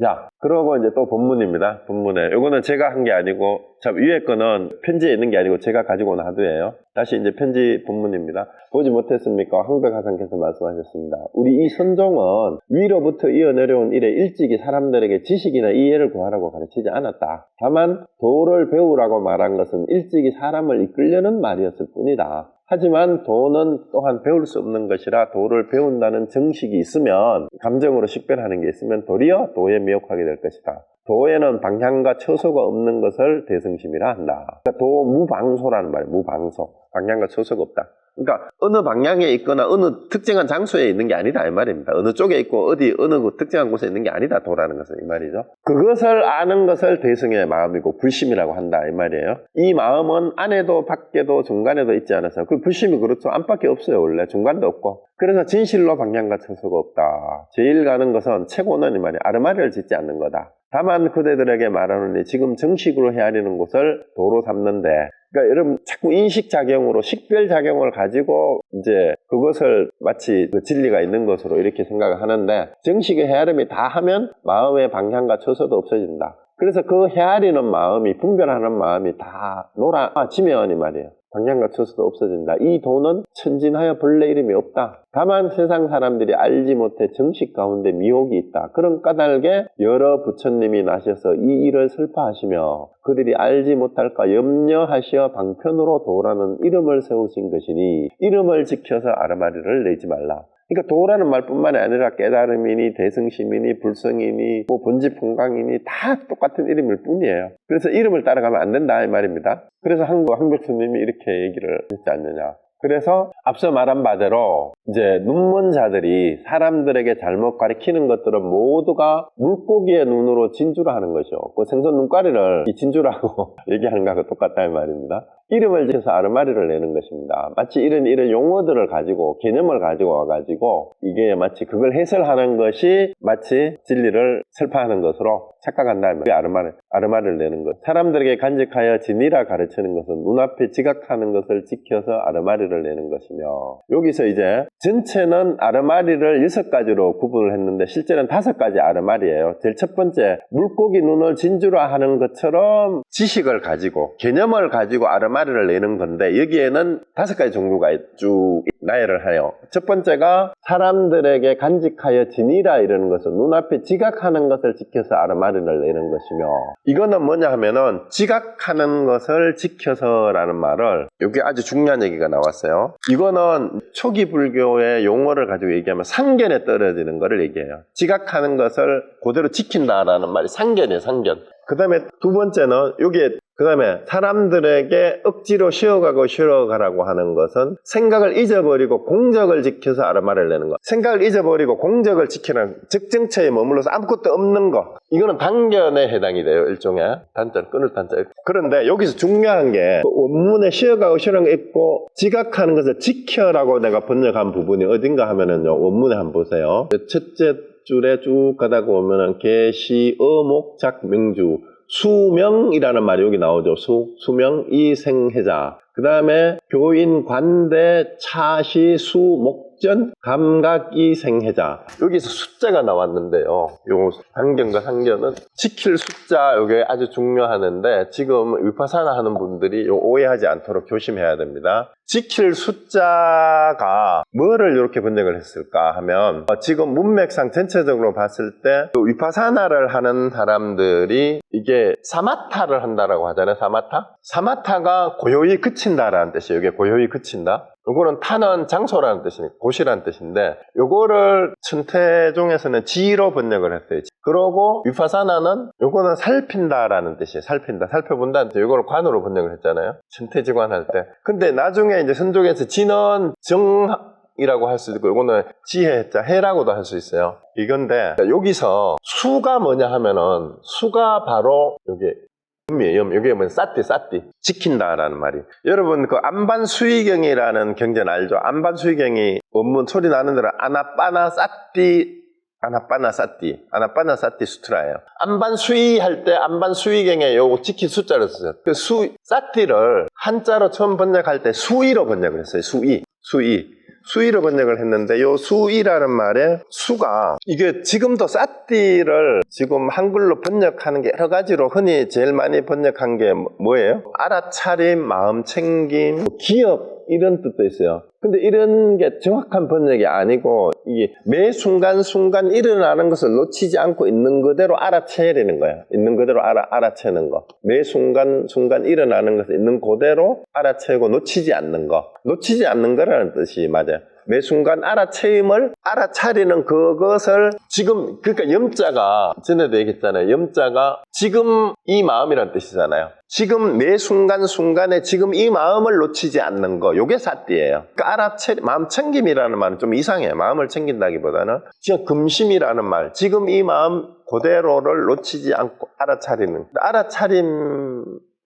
자, 그러고 이제 또 본문입니다. 본문에 요거는 제가 한 게 아니고 참 위에 거는 편지에 있는 게 아니고 제가 가지고 온 하드예요. 다시 이제 편지 본문입니다. 보지 못했습니까? 황백하상께서 말씀하셨습니다. 우리 이 선종은 위로부터 이어내려온 일에 일찍이 사람들에게 지식이나 이해를 구하라고 가르치지 않았다. 다만 도를 배우라고 말한 것은 일찍이 사람을 이끌려는 말이었을 뿐이다. 하지만 도는 또한 배울 수 없는 것이라 도를 배운다는 정식이 있으면 감정으로 식별하는 게 있으면 도리어 도에 미혹하게 될 것이다. 도에는 방향과 처소가 없는 것을 대승심이라 한다. 그러니까 도 무방소라는 말이에요. 무방소. 방향과 처소가 없다. 그러니까 어느 방향에 있거나 어느 특정한 장소에 있는 게 아니다 이 말입니다. 어느 쪽에 있고 어느 그 특정한 곳에 있는 게 아니다 도라는 것은 이 말이죠. 그것을 아는 것을 대승의 마음이고 불심이라고 한다 이 말이에요. 이 마음은 안에도 밖에도 중간에도 있지 않아서 그 불심이 그렇죠. 안팎에 없어요 원래. 중간도 없고. 그래서 진실로 방향과 처소가 없다. 제일 가는 것은 최고는 이 말이에요. 아르마리를 짓지 않는 거다. 다만 그대들에게 말하노니 지금 정식으로 헤아리는 곳을 도로 삼는데 그러니까 여러분 자꾸 인식작용으로 식별작용을 가지고 이제 그것을 마치 그 진리가 있는 것으로 이렇게 생각을 하는데 정식의 헤아림이 다 하면 마음의 방향과 처소도 없어진다. 그래서 그 헤아리는 마음이 분별하는 마음이 다 놀아지면 이 말이에요. 당장 갖춰서도 없어진다. 이 돈은 천진하여 본래 이름이 없다. 다만 세상 사람들이 알지 못해 정식 가운데 미혹이 있다. 그런 까닭에 여러 부처님이 나셔서 이 일을 설파하시며 그들이 알지 못할까 염려하시어 방편으로 도라는 이름을 세우신 것이니 이름을 지켜서 아르마리를 내지 말라. 그러니까 도라는 말뿐만이 아니라 깨달음이니 대승심이니 불성이니 뭐 본지풍강이니 다 똑같은 이름일 뿐이에요. 그래서 이름을 따라가면 안 된다 이 말입니다. 그래서 한백스님이 이렇게 얘기를 했지 않느냐. 그래서 앞서 말한 바대로 이제 눈먼자들이 사람들에게 잘못 가리키는 것들은 모두가 물고기의 눈으로 진주를 하는 거죠. 그 생선 눈가리를 이 진주라고 얘기하는 거하고 똑같다 이 말입니다. 이름을 지어서 아르마리를 내는 것입니다. 마치 이런 용어들을 가지고 개념을 가지고 와가지고 이게 마치 그걸 해설하는 것이 마치 진리를 설파하는 것으로 착각한다. 아르마리를 내는 것. 사람들에게 간직하여 진리라 가르치는 것은 눈앞에 지각하는 것을 지켜서 아르마리를 내는 것이며 여기서 이제 전체는 아르마리를 6가지로 구분을 했는데 실제는 5가지 아르마리예요. 제일 첫 번째 물고기 눈을 진주라 하는 것처럼 지식을 가지고 개념을 가지고 아르마리를 내는 건데 여기에는 5가지 종류가 쭉 나열을 해요. 첫 번째가 사람들에게 간직하여 진이라 이러는 것은 눈앞에 지각하는 것을 지켜서 아르마리를 내는 것이며 이거는 뭐냐 하면은 지각하는 것을 지켜서라는 말을 여기 아주 중요한 얘기가 나왔어요. 이거는 초기 불교의 용어를 가지고 얘기하면 상견에 떨어지는 것을 얘기해요. 지각하는 것을 그대로 지킨다라는 말이 상견이에요. 상견. 그 다음에 두 번째는 여기에 그 다음에 사람들에게 억지로 쉬어가라고 하는 것은 생각을 잊어버리고 공적을 지켜서 아르마리를 내는 것. 생각을 잊어버리고 공적을 지키는 적정처에 머물러서 아무것도 없는 것. 이거는 단견에 해당이 돼요. 일종의 단절, 끊을 단절. 그런데 여기서 중요한 게 원문에 쉬어가고 있고 지각하는 것을 지켜라고 내가 번역한 부분이 어딘가 하면은요. 원문에 한번 보세요. 첫째 줄에 쭉 가다 보면은 계시, 어목, 작, 명주 수명이라는 말이 여기 나오죠. 수명, 이생해자. 그 다음에 교인, 관대, 차시, 수, 목전, 감각, 이생해자. 여기서 숫자가 나왔는데요. 요 상견과 상견은 지킬 숫자 이게 아주 중요하는데 지금 위파사나 하는 분들이 요 오해하지 않도록 조심해야 됩니다. 지킬 숫자가 뭐를 이렇게 번역을 했을까 하면 지금 문맥상 전체적으로 봤을 때 위파사나를 하는 사람들이 이게 사마타를 한다라고 하잖아요. 사마타가 고요히 그친다라는 뜻이에요. 이게 고요히 그친다. 요거는 타는 장소라는 뜻이니까 곳이라는 뜻인데 요거를 천태종에서는 지로 번역을 했어요. 그러고 위파사나는 요거는 살핀다라는 뜻이에요. 살펴본다는 뜻. 요거를 관으로 번역을 했잖아요. 천태지관 할 때. 근데 나중에 이제 선족에서 지는 정이라고 할 수도 있고 요거는 지혜자 해라고도 할 수 있어요. 이건데 여기서 수가 뭐냐 하면은 수가 바로 요게 이게 뭐냐 사띠 지킨다라는 말이. 여러분 그 안반수의경이라는 경전 알죠? 안반수의경이 원문 소리 나는 대로 아나빠나 사띠 수트라예요. 안반수의 할 때 안반수의경에 요 지킨 숫자를 썼어요. 그 사띠를 한자로 처음 번역할 때 수의로 번역을 했어요. 수의로 번역을 했는데 요 수의라는 말에 수가 이게 지금도 사띠를 지금 한글로 번역하는 게 여러 가지로 흔히 제일 많이 번역한 게 뭐예요? 알아차림, 마음챙김, 기억 이런 뜻도 있어요. 근데 이런 게 정확한 번역이 아니고 이게 매 순간순간 일어나는 것을 놓치지 않고 있는 그대로 알아채야 되는 거예요. 있는 그대로 알아채는 거. 매 순간순간 일어나는 것을 있는 그대로 알아채고 놓치지 않는 거. 놓치지 않는 거라는 뜻이 맞아요. 매 순간 알아차리는 그것을 지금, 그러니까 염자가 전에도 얘기했잖아요. 염자가 지금 이 마음이라는 뜻이잖아요. 지금 매 순간순간에 지금 이 마음을 놓치지 않는 거, 요게 사띠예요. 그러니까 마음 챙김이라는 말은 좀 이상해요. 마음을 챙긴다기보다는 지금 금심이라는 말, 지금 이 마음 그대로를 놓치지 않고 알아차림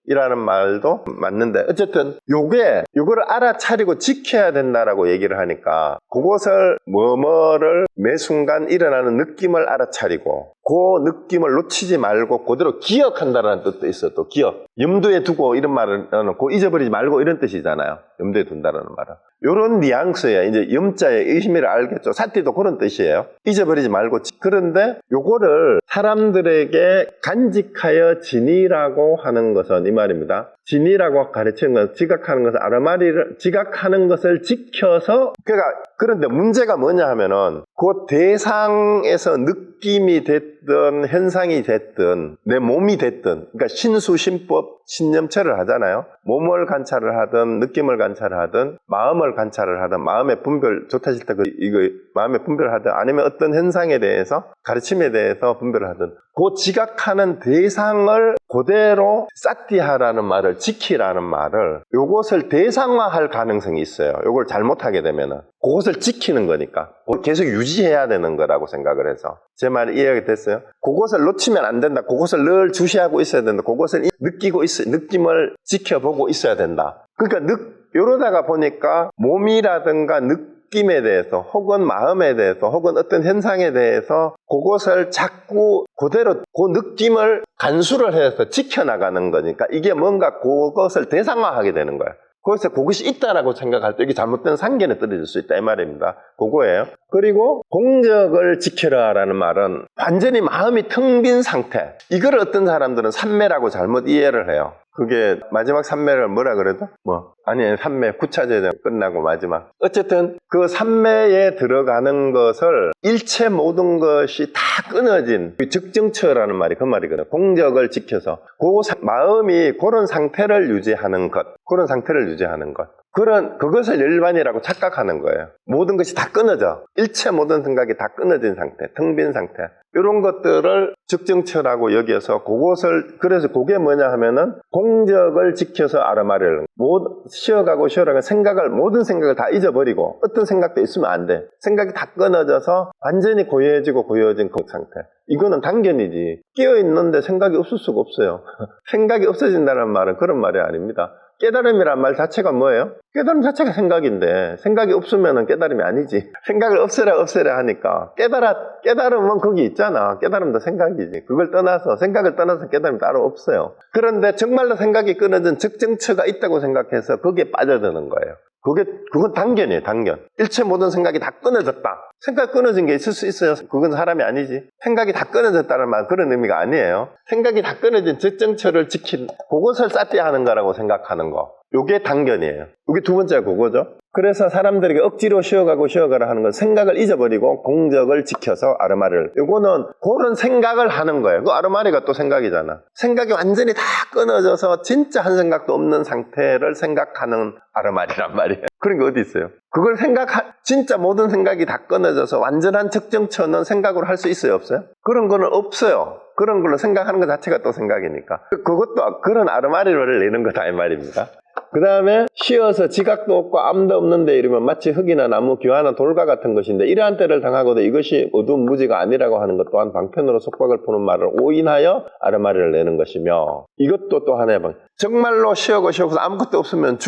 이라는 말도 맞는데 어쨌든 요거를 알아차리고 지켜야 된다라고 얘기를 하니까 그것을 뭐뭐를 매 순간 일어나는 느낌을 알아차리고 그 느낌을 놓치지 말고 그대로 기억한다라는 뜻도 있어요. 또 기억. 염두에 두고 이런 말을 그 잊어버리지 말고 이런 뜻이잖아요. 염두에 둔다라는 말은. 요런 뉘앙스예요. 이제 염자의 의미를 알겠죠. 사띠도 그런 뜻이에요. 잊어버리지 말고. 그런데 요거를 사람들에게 간직하여 지니라고 하는 것은 이 말입니다. 진이라고 가르치는 건 지각하는 것을 아르마리를 지각하는 것을 지켜서 그런데 문제가 뭐냐 하면은 그 대상에서 느낌이 됐든 현상이 됐든 내 몸이 됐든 그러니까 신수신법 신념체를 하잖아요. 몸을 관찰을 하든 느낌을 관찰을 하든 마음을 관찰을 하든 마음의 분별 좋다 싫다 이거 마음의 분별을 하든 아니면 어떤 현상에 대해서 가르침에 대해서 분별을 하든 그 지각하는 대상을 그대로 사티하라는 말을 지키라는 말을 요것을 대상화할 가능성이 있어요. 요걸 잘못하게 되면은 그것을 지키는 거니까 그걸 계속 유지해야 되는 거라고 생각을 해서 제 말 이해가 됐어요? 그것을 놓치면 안 된다. 그것을 늘 주시하고 있어야 된다. 그것을 느끼고 느낌을 지켜보고 있어야 된다. 그러니까 이러다가 보니까 몸이라든가 느낌에 대해서 혹은 마음에 대해서 혹은 어떤 현상에 대해서 그것을 자꾸 그대로 그 느낌을 간수를 해서 지켜나가는 거니까 이게 뭔가 그것을 대상화하게 되는 거예요. 거기서 그것이 있다라고 생각할 때 이게 잘못된 상견에 떨어질 수 있다 이 말입니다. 그거예요. 그리고 공적을 지켜라라는 말은 완전히 마음이 텅 빈 상태. 이걸 어떤 사람들은 삼매라고 잘못 이해를 해요. 그게 마지막 삼매를 뭐라 그래도? 삼매 구차제 끝나고 마지막. 어쨌든 그 삼매에 들어가는 것을 일체 모든 것이 다 끊어진 즉정처라는 말이 그 말이거든요. 공적을 지켜서 마음이 그런 상태를 유지하는 것. 그런 상태를 유지하는 것. 그것을 열반이라고 착각하는 거예요. 모든 것이 다 끊어져. 일체 모든 생각이 다 끊어진 상태, 텅 빈 상태. 이런 것들을 즉정처라고 여기서 그래서 그게 뭐냐 하면은 공적을 지켜서 아르마리를 쉬어가고 모든 생각을 다 잊어버리고 어떤 생각도 있으면 안 돼. 생각이 다 끊어져서 완전히 고요해진 그 상태. 이거는 단견이지. 깨어있는데 생각이 없을 수가 없어요. 생각이 없어진다는 말은 그런 말이 아닙니다. 깨달음이란 말 자체가 뭐예요? 깨달음 자체가 생각인데 생각이 없으면 깨달음이 아니지. 생각을 없애라 하니까 깨달음은 거기 있잖아. 깨달음도 생각이지. 생각을 떠나서 깨달음이 따로 없어요. 그런데 정말로 생각이 끊어진 즉정처가 있다고 생각해서 거기에 빠져드는 거예요. 그건 단견이에요, 단견. 일체 모든 생각이 다 끊어졌다. 생각 끊어진 게 있을 수 있어요. 그건 사람이 아니지. 생각이 다 끊어졌다는 말 그런 의미가 아니에요. 생각이 다 끊어진 즉정처를 그것을 사티하는 거라고 생각하는 거. 요게 단견이에요. 요게 두 번째가 그거죠. 그래서 사람들에게 억지로 쉬어가라 하는 건 생각을 잊어버리고 공적을 지켜서 아르마리를. 요거는 그런 생각을 하는 거예요. 그 아르마리가 또 생각이잖아. 생각이 완전히 다 끊어져서 진짜 한 생각도 없는 상태를 생각하는 아르마리란 말이에요. 그런 게 어디 있어요? 그걸 진짜 모든 생각이 다 끊어져서 완전한 측정처는 생각으로 할 수 있어요? 없어요? 그런 거는 없어요. 그런 걸로 생각하는 것 자체가 또 생각이니까. 그것도 그런 아르마리를 내는 거다 이 말입니다. 그 다음에 쉬어서 지각도 없고 암도 없는데 이러면 마치 흙이나 나무, 귀화나 돌과 같은 것인데 이러한 때를 당하고도 이것이 어두운 무지가 아니라고 하는 것 또한 방편으로 속박을 푸는 말을 오인하여 아르마리를 내는 것이며 이것도 또 하나의 정말로 쉬어서 아무것도 없으면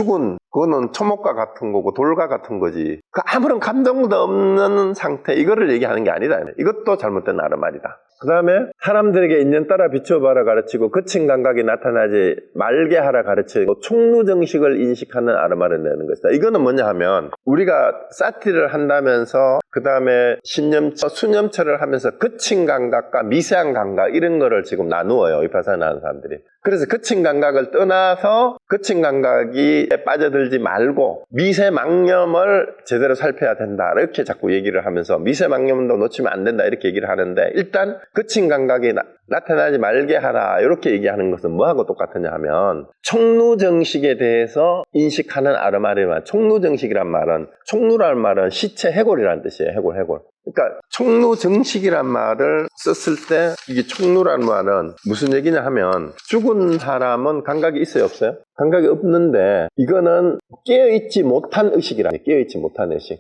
그거는 초목과 같은 거고 돌과 같은 거지. 아무런 감정도 없는 상태 이거를 얘기하는 게 아니다. 이것도 잘못된 아르마리다. 그 다음에 사람들에게 인연 따라 비춰봐라 가르치고 거친 감각이 나타나지 말게 하라 가르치고 총루정식을 인식하는 아르마리를 내는 것이다. 이거는 뭐냐 하면 우리가 사티를 한다면서 그 다음에 수념처를 하면서 거친 감각과 미세한 감각 이런 거를 지금 나누어요. 위파사나 하는 사람들이. 그래서 거친 감각을 떠나서 거친 감각이 빠져들지 말고 미세망념을 제대로 살펴야 된다 이렇게 자꾸 얘기를 하면서 미세망념도 놓치면 안 된다 이렇게 얘기를 하는데 일단 거친 감각이 나타나지 말게 하라 이렇게 얘기하는 것은 뭐하고 똑같으냐 하면 총루정식에 대해서 인식하는 아르마리만 총루정식이란 말은 시체 해골이라는 뜻이에요. 해골. 그러니까 총루정식이란 말을 썼을 때 이게 총루란 말은 무슨 얘기냐 하면 죽은 사람은 감각이 있어요 없어요? 감각이 없는데 이거는 깨어있지 못한 의식이라 깨어있지 못한 의식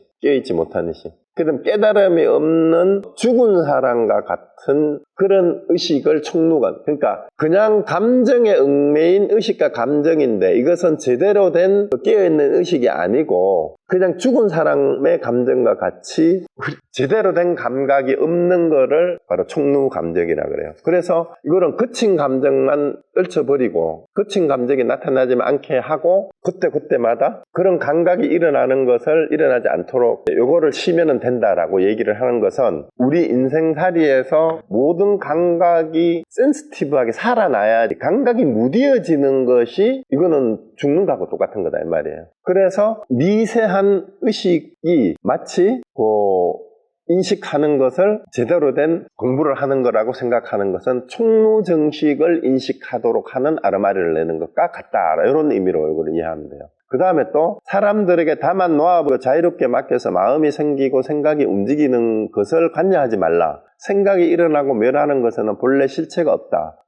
그럼 깨달음이 없는 죽은 사람과 같은 그런 의식을 총루가 그러니까 그냥 감정에 얽매인 의식과 감정인데 이것은 제대로 된 깨어있는 의식이 아니고 그냥 죽은 사람의 감정과 같이 제대로 된 감각이 없는 거를 바로 총루 감정이라 그래요. 그래서 이거는 거친 감정만 떨쳐버리고 거친 감정이 나타나지 않게 하고 그때마다 때마다 그런 감각이 일어나는 것을 일어나지 않도록 요거를 쉬면은 된다라고 얘기를 하는 것은 우리 인생살이에서 모든 감각이 센시티브하게 살아나야지, 감각이 무뎌지는 것이 이거는 죽는 거하고 똑같은 거다 이 말이에요. 그래서 미세한 의식이 마치 인식하는 것을 제대로 된 공부를 하는 거라고 생각하는 것은 총무정식을 인식하도록 하는 아르마리를 내는 것과 같다, 이런 의미로 이걸 이해하면 돼요. 그 다음에 또 사람들에게 다만 놓아보고 자유롭게 맡겨서 마음이 생기고 생각이 움직이는 것을 관여하지 말라. 생각이 일어나고 멸하는 것에는 본래 실체가 없다.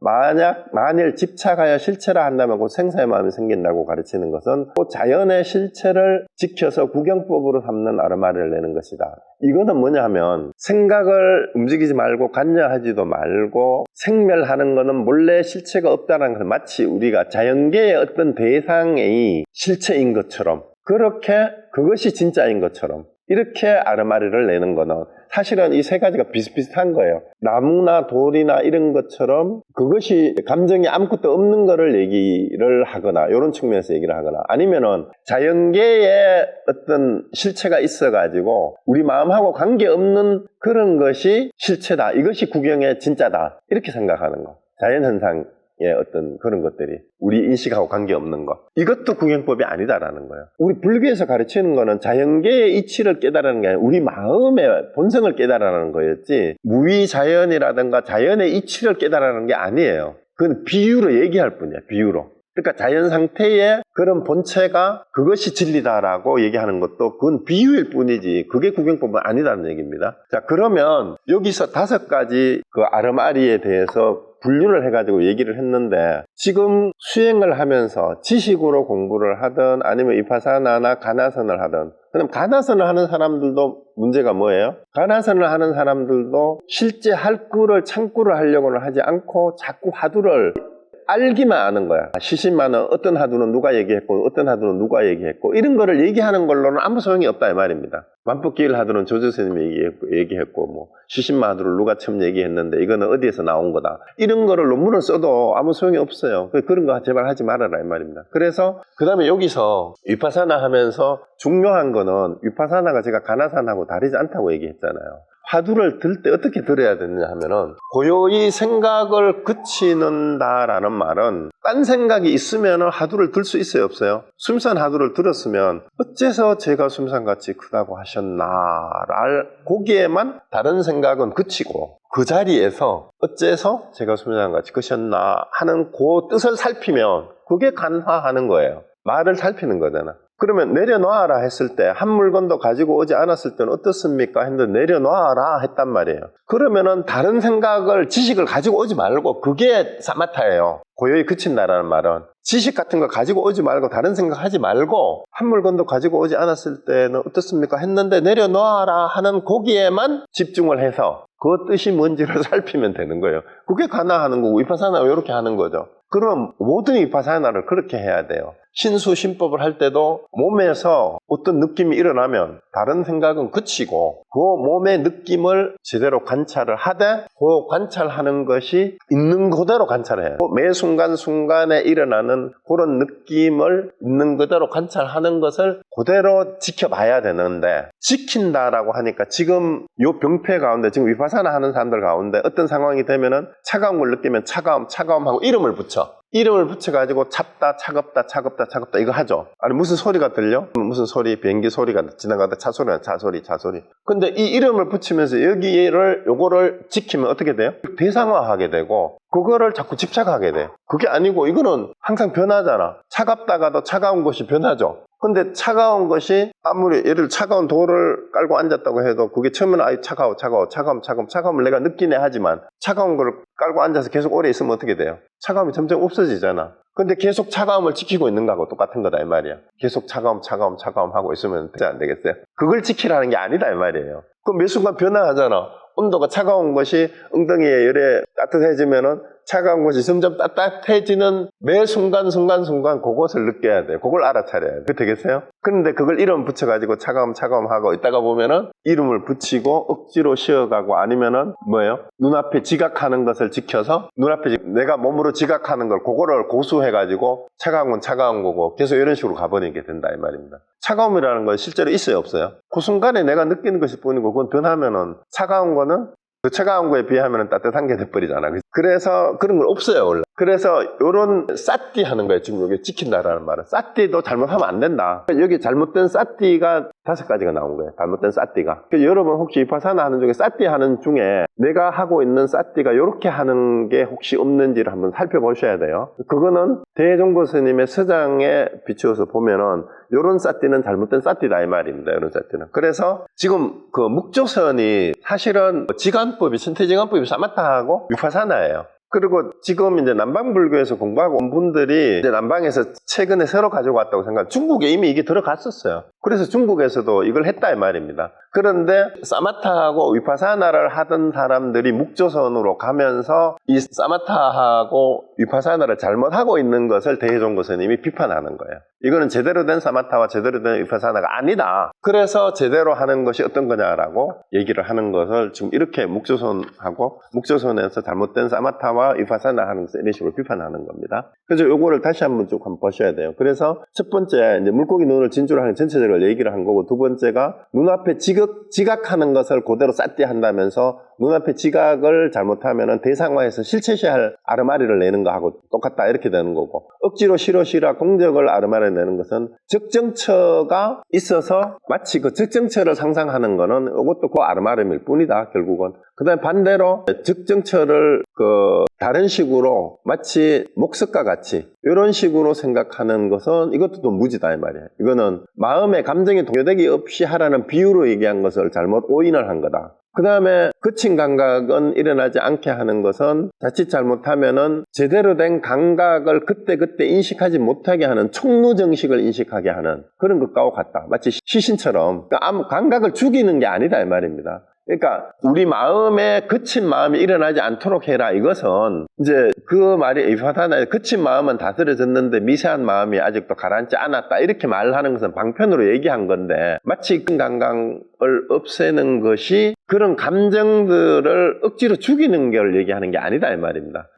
만일 집착하여 실체라 한다면 곧 생사의 마음이 생긴다고 가르치는 것은 곧 자연의 실체를 지켜서 구경법으로 삼는 아르마리를 내는 것이다. 이거는 뭐냐 하면 생각을 움직이지 말고 관여하지도 말고 생멸하는 것은 본래 실체가 없다는 것은 마치 우리가 자연계의 어떤 대상의 실체인 것처럼, 그렇게 그것이 진짜인 것처럼 이렇게 아르마리를 내는 거는 사실은 이 세 가지가 비슷비슷한 거예요. 나무나 돌이나 이런 것처럼 그것이 감정이 아무것도 없는 거를 얘기를 하거나 이런 측면에서 얘기를 하거나, 아니면은 자연계에 어떤 실체가 있어가지고 우리 마음하고 관계없는 그런 것이 실체다, 이것이 구경의 진짜다, 이렇게 생각하는 거. 자연현상 어떤 그런 것들이 우리 인식하고 관계없는 것, 이것도 구경법이 아니다라는 거예요. 우리 불교에서 가르치는 거는 자연계의 이치를 깨달으는 게 아니라 우리 마음의 본성을 깨달으라는 거였지, 무위자연이라든가 자연의 이치를 깨달으라는 게 아니에요. 그건 비유로 얘기할 뿐이야, 비유로. 그러니까 자연 상태의 그런 본체가 그것이 진리다라고 얘기하는 것도 그건 비유일 뿐이지 그게 구경법은 아니다는 얘기입니다. 자, 그러면 여기서 5가지 그 아르마리에 대해서 분류를 해가지고 얘기를 했는데, 지금 수행을 하면서 지식으로 공부를 하든 아니면 위파사나나 가나선을 하든, 그럼 가나선을 하는 사람들도 문제가 뭐예요? 가나선을 하는 사람들도 실제 할구를 창구를 하려고는 하지 않고 자꾸 화두를 알기만 아는 거야. 시신만은 어떤 하두는 누가 얘기했고 어떤 하두는 누가 얘기했고 이런 거를 얘기하는 걸로는 아무 소용이 없다 이 말입니다. 만법기일 하두는 조조스님이 얘기했고 뭐 시신마 하두를 누가 처음 얘기했는데 이거는 어디에서 나온 거다, 이런 거를 논문을 써도 아무 소용이 없어요. 그런 거 제발 하지 말아라 이 말입니다. 그래서 그 다음에 여기서 위파사나 하면서 중요한 거는, 위파사나가 제가 가나산하고 다르지 않다고 얘기했잖아요. 화두를 들 때 어떻게 들어야 되느냐 하면은, 고요히 생각을 그치는다라는 말은 딴 생각이 있으면 화두를 들 수 있어요, 없어요? 숨산 화두를 들었으면 어째서 제가 숨산같이 크다고 하셨나 거기에만 다른 생각은 그치고, 그 자리에서 어째서 제가 숨산같이 크셨나 하는 그 뜻을 살피면 그게 간화하는 거예요. 말을 살피는 거잖아. 그러면 내려놔라 했을 때 한 물건도 가지고 오지 않았을 때는 어떻습니까? 했는데 내려놔라 했단 말이에요. 그러면은 다른 생각을, 지식을 가지고 오지 말고, 그게 사마타예요. 고요히 그친다라는 말은 지식 같은 거 가지고 오지 말고 다른 생각 하지 말고 한 물건도 가지고 오지 않았을 때는 어떻습니까? 했는데 내려놔라 하는 거기에만 집중을 해서 그 뜻이 뭔지를 살피면 되는 거예요. 그게 가나하는 거고 위파사나 이렇게 하는 거죠. 그럼 모든 위파사나를 그렇게 해야 돼요. 신수, 신법을 할 때도 몸에서 어떤 느낌이 일어나면 다른 생각은 그치고 그 몸의 느낌을 제대로 관찰을 하되, 그 관찰하는 것이 있는 그대로 관찰해요. 매 순간순간에 일어나는 그런 느낌을 있는 그대로 관찰하는 것을 그대로 지켜봐야 되는데, 지킨다라고 하니까 지금 요 병폐 가운데, 지금 위파사나 하는 사람들 가운데 어떤 상황이 되면은 차가운 걸 느끼면 차가움하고 이름을 붙여가지고 찹다, 차갑다 이거 하죠. 아니 무슨 소리가 들려? 무슨 소리, 비행기 소리가 지나가다 차 소리. 근데 이 이름을 붙이면서 요거를 지키면 어떻게 돼요? 대상화하게 되고 그거를 자꾸 집착하게 돼. 그게 아니고 이거는 항상 변하잖아. 차갑다가도 차가운 것이 변하죠. 근데 차가운 것이 아무리 예를 차가운 돌을 깔고 앉았다고 해도 그게 처음에는 아이 차가움을 내가 느끼네 하지만 차가운 걸 깔고 앉아서 계속 오래 있으면 어떻게 돼요? 차가움이 점점 없어지잖아. 근데 계속 차가움을 지키고 있는 거하고 똑같은 거다 이 말이야. 계속 차가움 하고 있으면 안 되겠어요? 그걸 지키라는 게 아니다 이 말이에요. 그럼 매 순간 변화하잖아. 온도가 차가운 것이 엉덩이에 열에 따뜻해지면은 차가운 곳이 점점 따뜻해지는 매 순간 그것을 느껴야 돼요. 그걸 알아차려야 돼요. 그게 되겠어요? 그런데 그걸 이름 붙여가지고 차가움 하고 있다가 보면은 이름을 붙이고 억지로 쉬어가고 아니면은 뭐예요? 눈앞에 지각하는 것을 지켜서 눈앞에 내가 몸으로 지각하는 걸 그거를 고수해가지고 차가운 건 차가운 거고 계속 이런 식으로 가버리게 된다 이 말입니다. 차가움이라는 건 실제로 있어요 없어요? 그 순간에 내가 느끼는 것일 뿐이고 그건 변하면은 차가운 거는 그 차가운 거에 비하면 따뜻한 게 돼버리잖아. 그래서 그런 건 없어요 원래. 그래서 요런 싸띠 하는 거예요. 지금 여기 지킨다라는 말은. 싸띠도 잘못하면 안 된다. 여기 잘못된 싸띠가 5가지가 나온 거예요. 잘못된 싸띠가. 여러분 혹시 위파사나 하는 중에 싸띠 하는 중에 내가 하고 있는 싸띠가 이렇게 하는 게 혹시 없는지를 한번 살펴보셔야 돼요. 그거는 대종고 스님의 서장에 비추어서 보면은 요런 싸띠는 잘못된 싸띠다 이 말입니다. 요런 싸띠는. 그래서 지금 그 묵조선이 사실은 지간법이 천태지간법이 사마타하고 위파사나예요. 그리고 지금 이제 남방불교에서 공부하고 온 분들이 이제 남방에서 최근에 새로 가지고 왔다고 생각. 중국에 이미 이게 들어갔었어요. 그래서 중국에서도 이걸 했다 이 말입니다. 그런데 사마타하고 위파사나를 하던 사람들이 묵조선으로 가면서 이 사마타하고 위파사나를 잘못하고 있는 것을 대종고 스님이 비판하는 거예요. 이거는 제대로 된 사마타와 제대로 된 위파사나가 아니다. 그래서 제대로 하는 것이 어떤 거냐라고 얘기를 하는 것을 지금 이렇게 묵조선에서 잘못된 사마타와 위파사나 하는 것을 이런 식으로 비판하는 겁니다. 그래서 요거를 다시 한번 쭉 한번 보셔야 돼요. 그래서 첫 번째 이제 물고기 눈을 진주로 하는 전체적으로 얘기를 한 거고, 두 번째가 눈앞에 지각하는 것을 그대로 쌌띠 한다면서 눈앞에 지각을 잘못하면 대상화해서 실체시할 아르마리를 내는 거하고 똑같다 이렇게 되는 거고, 억지로 시로시라 공적을 아르마리를 내는 것은 적정처가 있어서 마치 그 적정처를 상상하는 거는 이것도 그 아르마림일 뿐이다 결국은. 그 다음에 반대로 적정처를 다른 식으로 마치 목석과 같이 이런 식으로 생각하는 것은 이것도 또 무지다 이 말이에요. 이거는 마음의 감정이 동요되기 없이 하라는 비유로 얘기한 것을 잘못 오인을 한 거다. 그 다음에 거친 감각은 일어나지 않게 하는 것은 자칫 잘못하면은 제대로 된 감각을 그때그때 인식하지 못하게 하는 촉루정식을 인식하게 하는 그런 것과 같다. 마치 시신처럼 감각을 죽이는 게 아니다 이 말입니다. 그러니까 우리 마음에 거친 마음이 일어나지 않도록 해라. 이것은 이제 그 말이 위파사나에 거친 마음은 다스려졌는데 미세한 마음이 아직도 가라앉지 않았다 이렇게 말하는 것은 방편으로 얘기한 건데, 마치 그 감각을 없애는 것이 그런 감정들을 억지로 죽이는 걸 얘기하는 게 아니다 이 말입니다.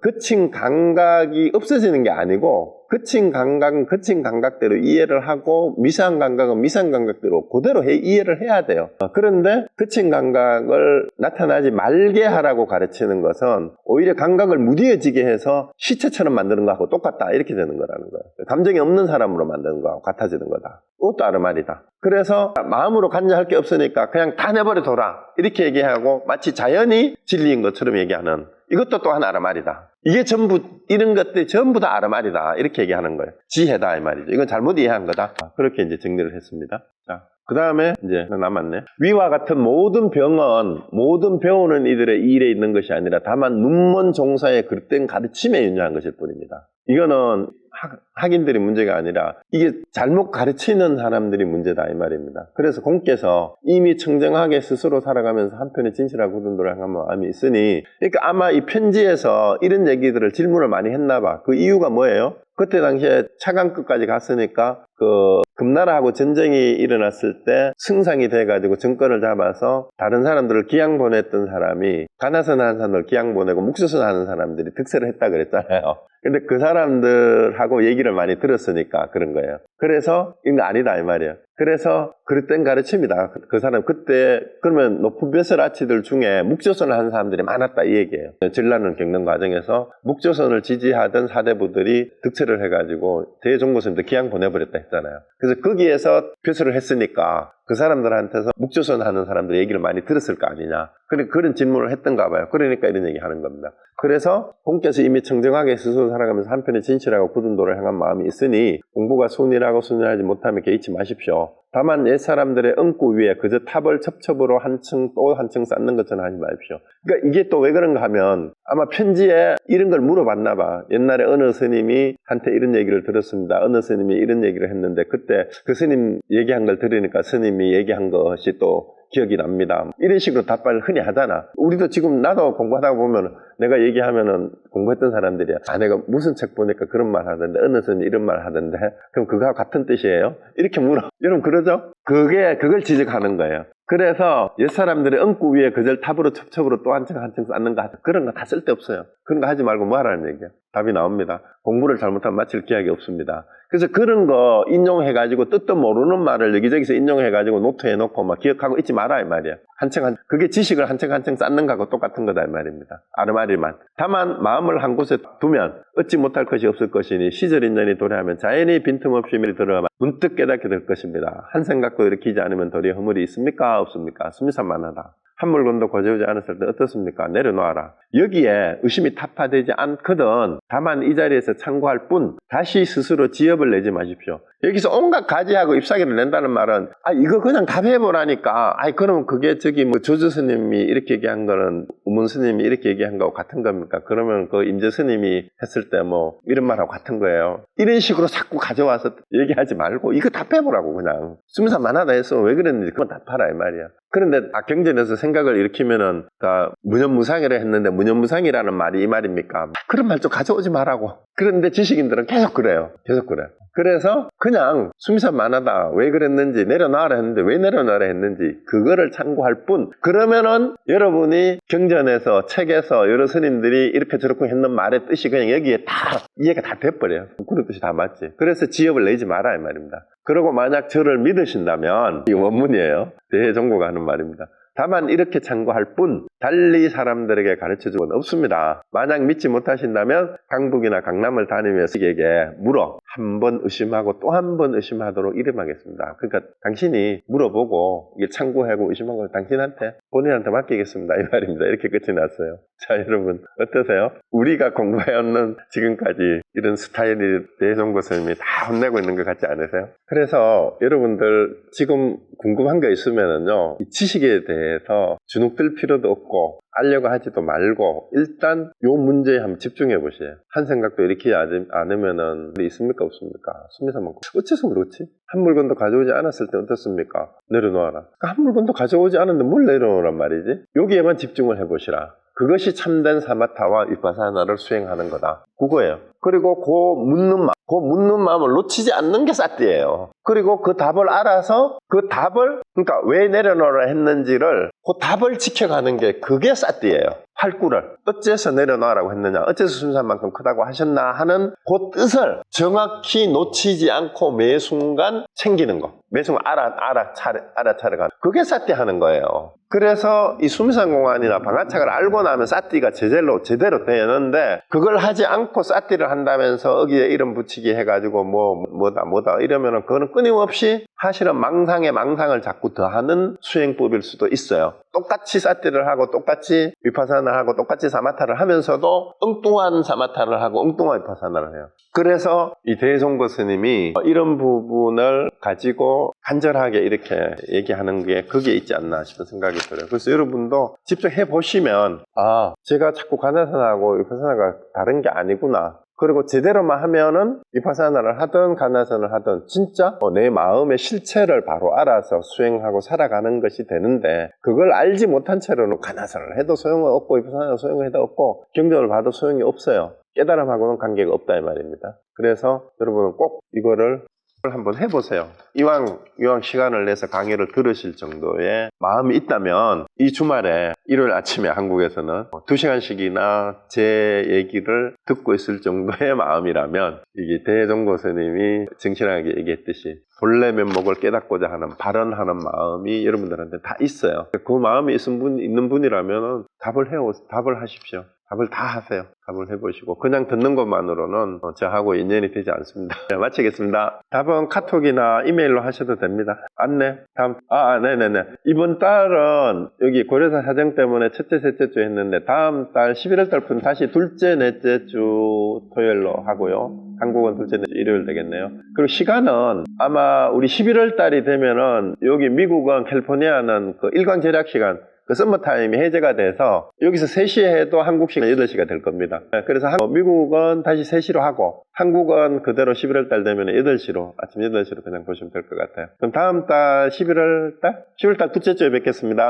거친 감각이 없어지는 게 아니고, 거친 감각은 거친 감각대로 이해를 하고 미세한 감각은 미세한 감각대로 그대로 이해를 해야 돼요. 그런데 거친 감각을 나타나지 말게 하라고 가르치는 것은 오히려 감각을 무뎌지게 해서 시체처럼 만드는 거하고 똑같다 이렇게 되는 거라는 거예요. 감정이 없는 사람으로 만드는 거하고 같아지는 거다. 그것도 아르말이다. 그래서 마음으로 간여할 게 없으니까 그냥 다 내버려둬라 이렇게 얘기하고 마치 자연이 진리인 것처럼 얘기하는, 이것도 또한 아르말이다. 이게 전부 이런 것들이 전부 다 아르말이다 이렇게 얘기하는 거예요. 지혜다 이 말이죠. 이건 잘못 이해한 거다. 그렇게 이제 정리를 했습니다. 자, 그 다음에 이제 남았네. 위와 같은 모든 병은 모든 배우는 이들의 일에 있는 것이 아니라 다만 눈먼 종사의 그릇된 가르침에 윤유한 것일 뿐입니다. 이거는 학인들이 문제가 아니라 이게 잘못 가르치는 사람들이 문제다 이 말입니다. 그래서 공께서 이미 청정하게 스스로 살아가면서 한편의 진실하고 굳은 도를 향한 마음이 있으니, 그러니까 아마 이 편지에서 이런 얘기들을 질문을 많이 했나 봐. 그 이유가 뭐예요? 그때 당시에 차강급까지 갔으니까 금나라하고 전쟁이 일어났을 때 승상이 돼가지고 정권을 잡아서 다른 사람들을 기양 보냈던 사람이 가나선 하는 사람들 기양 보내고 묵수선 하는 사람들이 득세를 했다 그랬잖아요. 근데 그 사람들하고 얘기를 많이 들었으니까 그런 거예요. 그래서 이건 아니다 이 말이에요. 그래서 그릇된 가르침이다. 그 사람 그때 그러면 높은 벼슬아치들 중에 묵조선을 하는 사람들이 많았다 이 얘기예요. 전란을 겪는 과정에서 묵조선을 지지하던 사대부들이 득세를 해가지고 대종고선도 기양 보내버렸다 했잖아요. 그래서 거기에서 벼슬을 했으니까 그 사람들한테서 묵조선 하는 사람들 얘기를 많이 들었을 거 아니냐. 그런 질문을 했던가 봐요. 그러니까 이런 얘기 하는 겁니다. 그래서 공께서 이미 청정하게 스스로 살아가면서 한편의 진실하고 굳은 도를 향한 마음이 있으니 공부가 순일하고 순일하지 못하면 개의치 마십시오. 다만 옛사람들의 엉구 위에 그저 탑을 첩첩으로 한층 또 한층 쌓는 것처럼 하지 마십시오. 그러니까 이게 또 왜 그런가 하면 아마 편지에 이런 걸 물어봤나 봐. 옛날에 어느 스님이 한테 이런 얘기를 들었습니다. 어느 스님이 이런 얘기를 했는데 그때 그 스님 얘기한 걸 들으니까 스님이 얘기한 것이 또 기억이 납니다. 이런 식으로 답변을 흔히 하잖아. 우리도 지금 나도 공부하다 보면 내가 얘기하면은 공부했던 사람들이야. 내가 무슨 책 보니까 그런 말 하던데, 어느 선생님 이런 말 하던데, 그럼 그거하고 같은 뜻이에요? 이렇게 물어. 여러분 그러죠? 그걸 지적하는 거예요. 그래서 옛사람들이 엉구 위에 그절 탑으로 첩첩으로 또 한 층 한 층 쌓는 거, 그런 거 다 쓸데없어요. 그런 거 하지 말고 뭐 하라는 얘기야. 답이 나옵니다. 공부를 잘못하면 마칠 기약이 없습니다. 그래서 그런 거 인용해가지고 뜻도 모르는 말을 여기저기서 인용해가지고 노트에 놓고 막 기억하고 있지 마라 이 말이야. 그게 지식을 한 층 한 층 쌓는 거하고 똑같은 거다 이 말입니다. 아르마리만. 다만 마음을 한 곳에 두면 얻지 못할 것이 없을 것이니 시절 인연이 도래하면 자연히 빈틈없이 들어가면 문득 깨닫게 될 것입니다. 한 생각도 일으키지 않으면 도리어 허물이 있습니까? 없습니까? 수미산만하다. 한 물건도 거저오지 않았을 때 어떻습니까? 내려놓아라. 여기에 의심이 타파되지 않거든. 다만 이 자리에서 참고할 뿐 다시 스스로 지엽을 내지 마십시오. 여기서 온갖 가지하고 잎사귀를 낸다는 말은 이거 그냥 답해보라니까. 그러면 그게 저기 뭐 조주 스님이 이렇게 얘기한 거는 우문 스님이 이렇게 얘기한 거하고 같은 겁니까? 그러면 그 임재 스님이 했을 때 뭐 이런 말하고 같은 거예요. 이런 식으로 자꾸 가져와서 얘기하지 말고 이거 답해보라고. 그냥 수미산만하다 해서 왜 그랬는지 그건 답하라 이 말이야. 그런데 경전에서 생각을 일으키면은 무념무상이라 했는데 무념무상이라는 말이 이 말입니까? 그런 말 좀 가져오지 말라고. 그런데 지식인들은 계속 그래요. 그래서 그냥 수미산만하다 왜 그랬는지 내려놔라 했는데 왜 내려놔라 했는지 그거를 참고할 뿐, 그러면은 여러분이 경전에서 책에서 여러 스님들이 이렇게 저렇게 했는 말의 뜻이 그냥 여기에 다 이해가 다 돼버려요. 그런 뜻이 다 맞지. 그래서 지엽을 내지 마라 이 말입니다. 그리고 만약 저를 믿으신다면, 이 원문이에요. 대종고가 하는 말입니다. 다만 이렇게 참고할 뿐 달리 사람들에게 가르쳐줄 건 없습니다. 만약 믿지 못하신다면 강북이나 강남을 다니면서 에게 물어 한 번 의심하고 또 한 번 의심하도록 이름하겠습니다. 그러니까 당신이 물어보고 이게 참고하고 의심한 걸 당신한테 본인한테 맡기겠습니다 이 말입니다. 이렇게 끝이 났어요. 자, 여러분 어떠세요? 우리가 공부해왔는 지금까지 이런 스타일이 대종고 선생님이 다 혼내고 있는 것 같지 않으세요? 그래서 여러분들 지금 궁금한 거 있으면은요, 이 지식에 대해서 주눅들 필요도 없고 알려고 하지도 말고 일단 요 문제에 한번 집중해 보세요. 한 생각도 일으키지 않으면은 있습니까 없습니까? 수미산만 어째서 그렇지? 한 물건도 가져오지 않았을 때 어떻습니까? 내려놓아라. 한 물건도 가져오지 않았는데 뭘 내려놓으란 말이지? 여기에만 집중을 해보시라. 그것이 참된 사마타와 위파사나를 수행하는 거다. 그거예요. 그리고 그 묻는 마음을 놓치지 않는 게 사띠예요. 그리고 그 답을 알아서 그러니까 왜 내려놓으라 했는지를 그 답을 지켜가는 게 그게 사띠예요. 활구를 어째서 내려놓으라고 했느냐, 어째서 순산만큼 크다고 하셨나 하는 그 뜻을 정확히 놓치지 않고 매 순간 챙기는 거, 매 순간 알아차려가는 그게 사띠 하는 거예요. 그래서 이 수미산공안이나 방아착을 알고 나면 사띠가 제대로 되는데, 그걸 하지 않고 사띠를 한다면서 여기에 이름 붙이기 해가지고 뭐다 이러면은 그거는 끊임없이 사실은 망상에 망상을 자꾸 더하는 수행법일 수도 있어요. 똑같이 사띠를 하고 똑같이 위파사나를 하고 똑같이 사마타를 하면서도 엉뚱한 사마타를 하고 엉뚱한 위파사나를 해요. 그래서 이 대종고 스님이 이런 부분을 가지고 간절하게 이렇게 얘기하는 게 그게 있지 않나 싶은 생각이 들어요. 그래서 여러분도 직접 해보시면 제가 자꾸 가나사나하고 위파사나가 다른 게 아니구나. 그리고 제대로만 하면은 위파사나를 하든 가나선을 하든 진짜 내 마음의 실체를 바로 알아서 수행하고 살아가는 것이 되는데, 그걸 알지 못한 채로는 가나선을 해도 소용은 없고 위파사나를 소용을 해도 없고 경전을 봐도 소용이 없어요. 깨달음하고는 관계가 없다 이 말입니다. 그래서 여러분은 꼭 이거를 한번 해보세요. 이왕 시간을 내서 강의를 들으실 정도의 마음이 있다면 이 주말에 일요일 아침에 한국에서는 2시간씩이나 제 얘기를 듣고 있을 정도의 마음이라면, 이게 대종고 스님이 정신하게 얘기했듯이 본래 면목을 깨닫고자 하는 발언하는 마음이 여러분들한테 다 있어요. 그 마음이 있는 분이라면 답을 하십시오. 답을 다 하세요. 답을 해보시고 그냥 듣는 것만으로는 저하고 인연이 되지 않습니다. 네, 마치겠습니다. 답은 카톡이나 이메일로 하셔도 됩니다. 안내 다음 네네네. 이번 달은 여기 고려사 사정 때문에 첫째 셋째 주 했는데 다음 달 11월 달부터 다시 둘째 넷째 주 토요일로 하고요. 한국은 둘째 넷째 일요일 되겠네요. 그리고 시간은 아마 우리 11월 달이 되면은 여기 미국은 캘리포니아는 그 일광 절약 시간 그 썸머타임이 해제가 돼서 여기서 3시에 해도 한국 시간 8시가 될 겁니다. 그래서 미국은 다시 3시로 하고 한국은 그대로 11월 달 되면 8시로 아침 8시로 그냥 보시면 될 것 같아요. 그럼 다음 달 11월 달? 10월 달 둘째 주에 뵙겠습니다.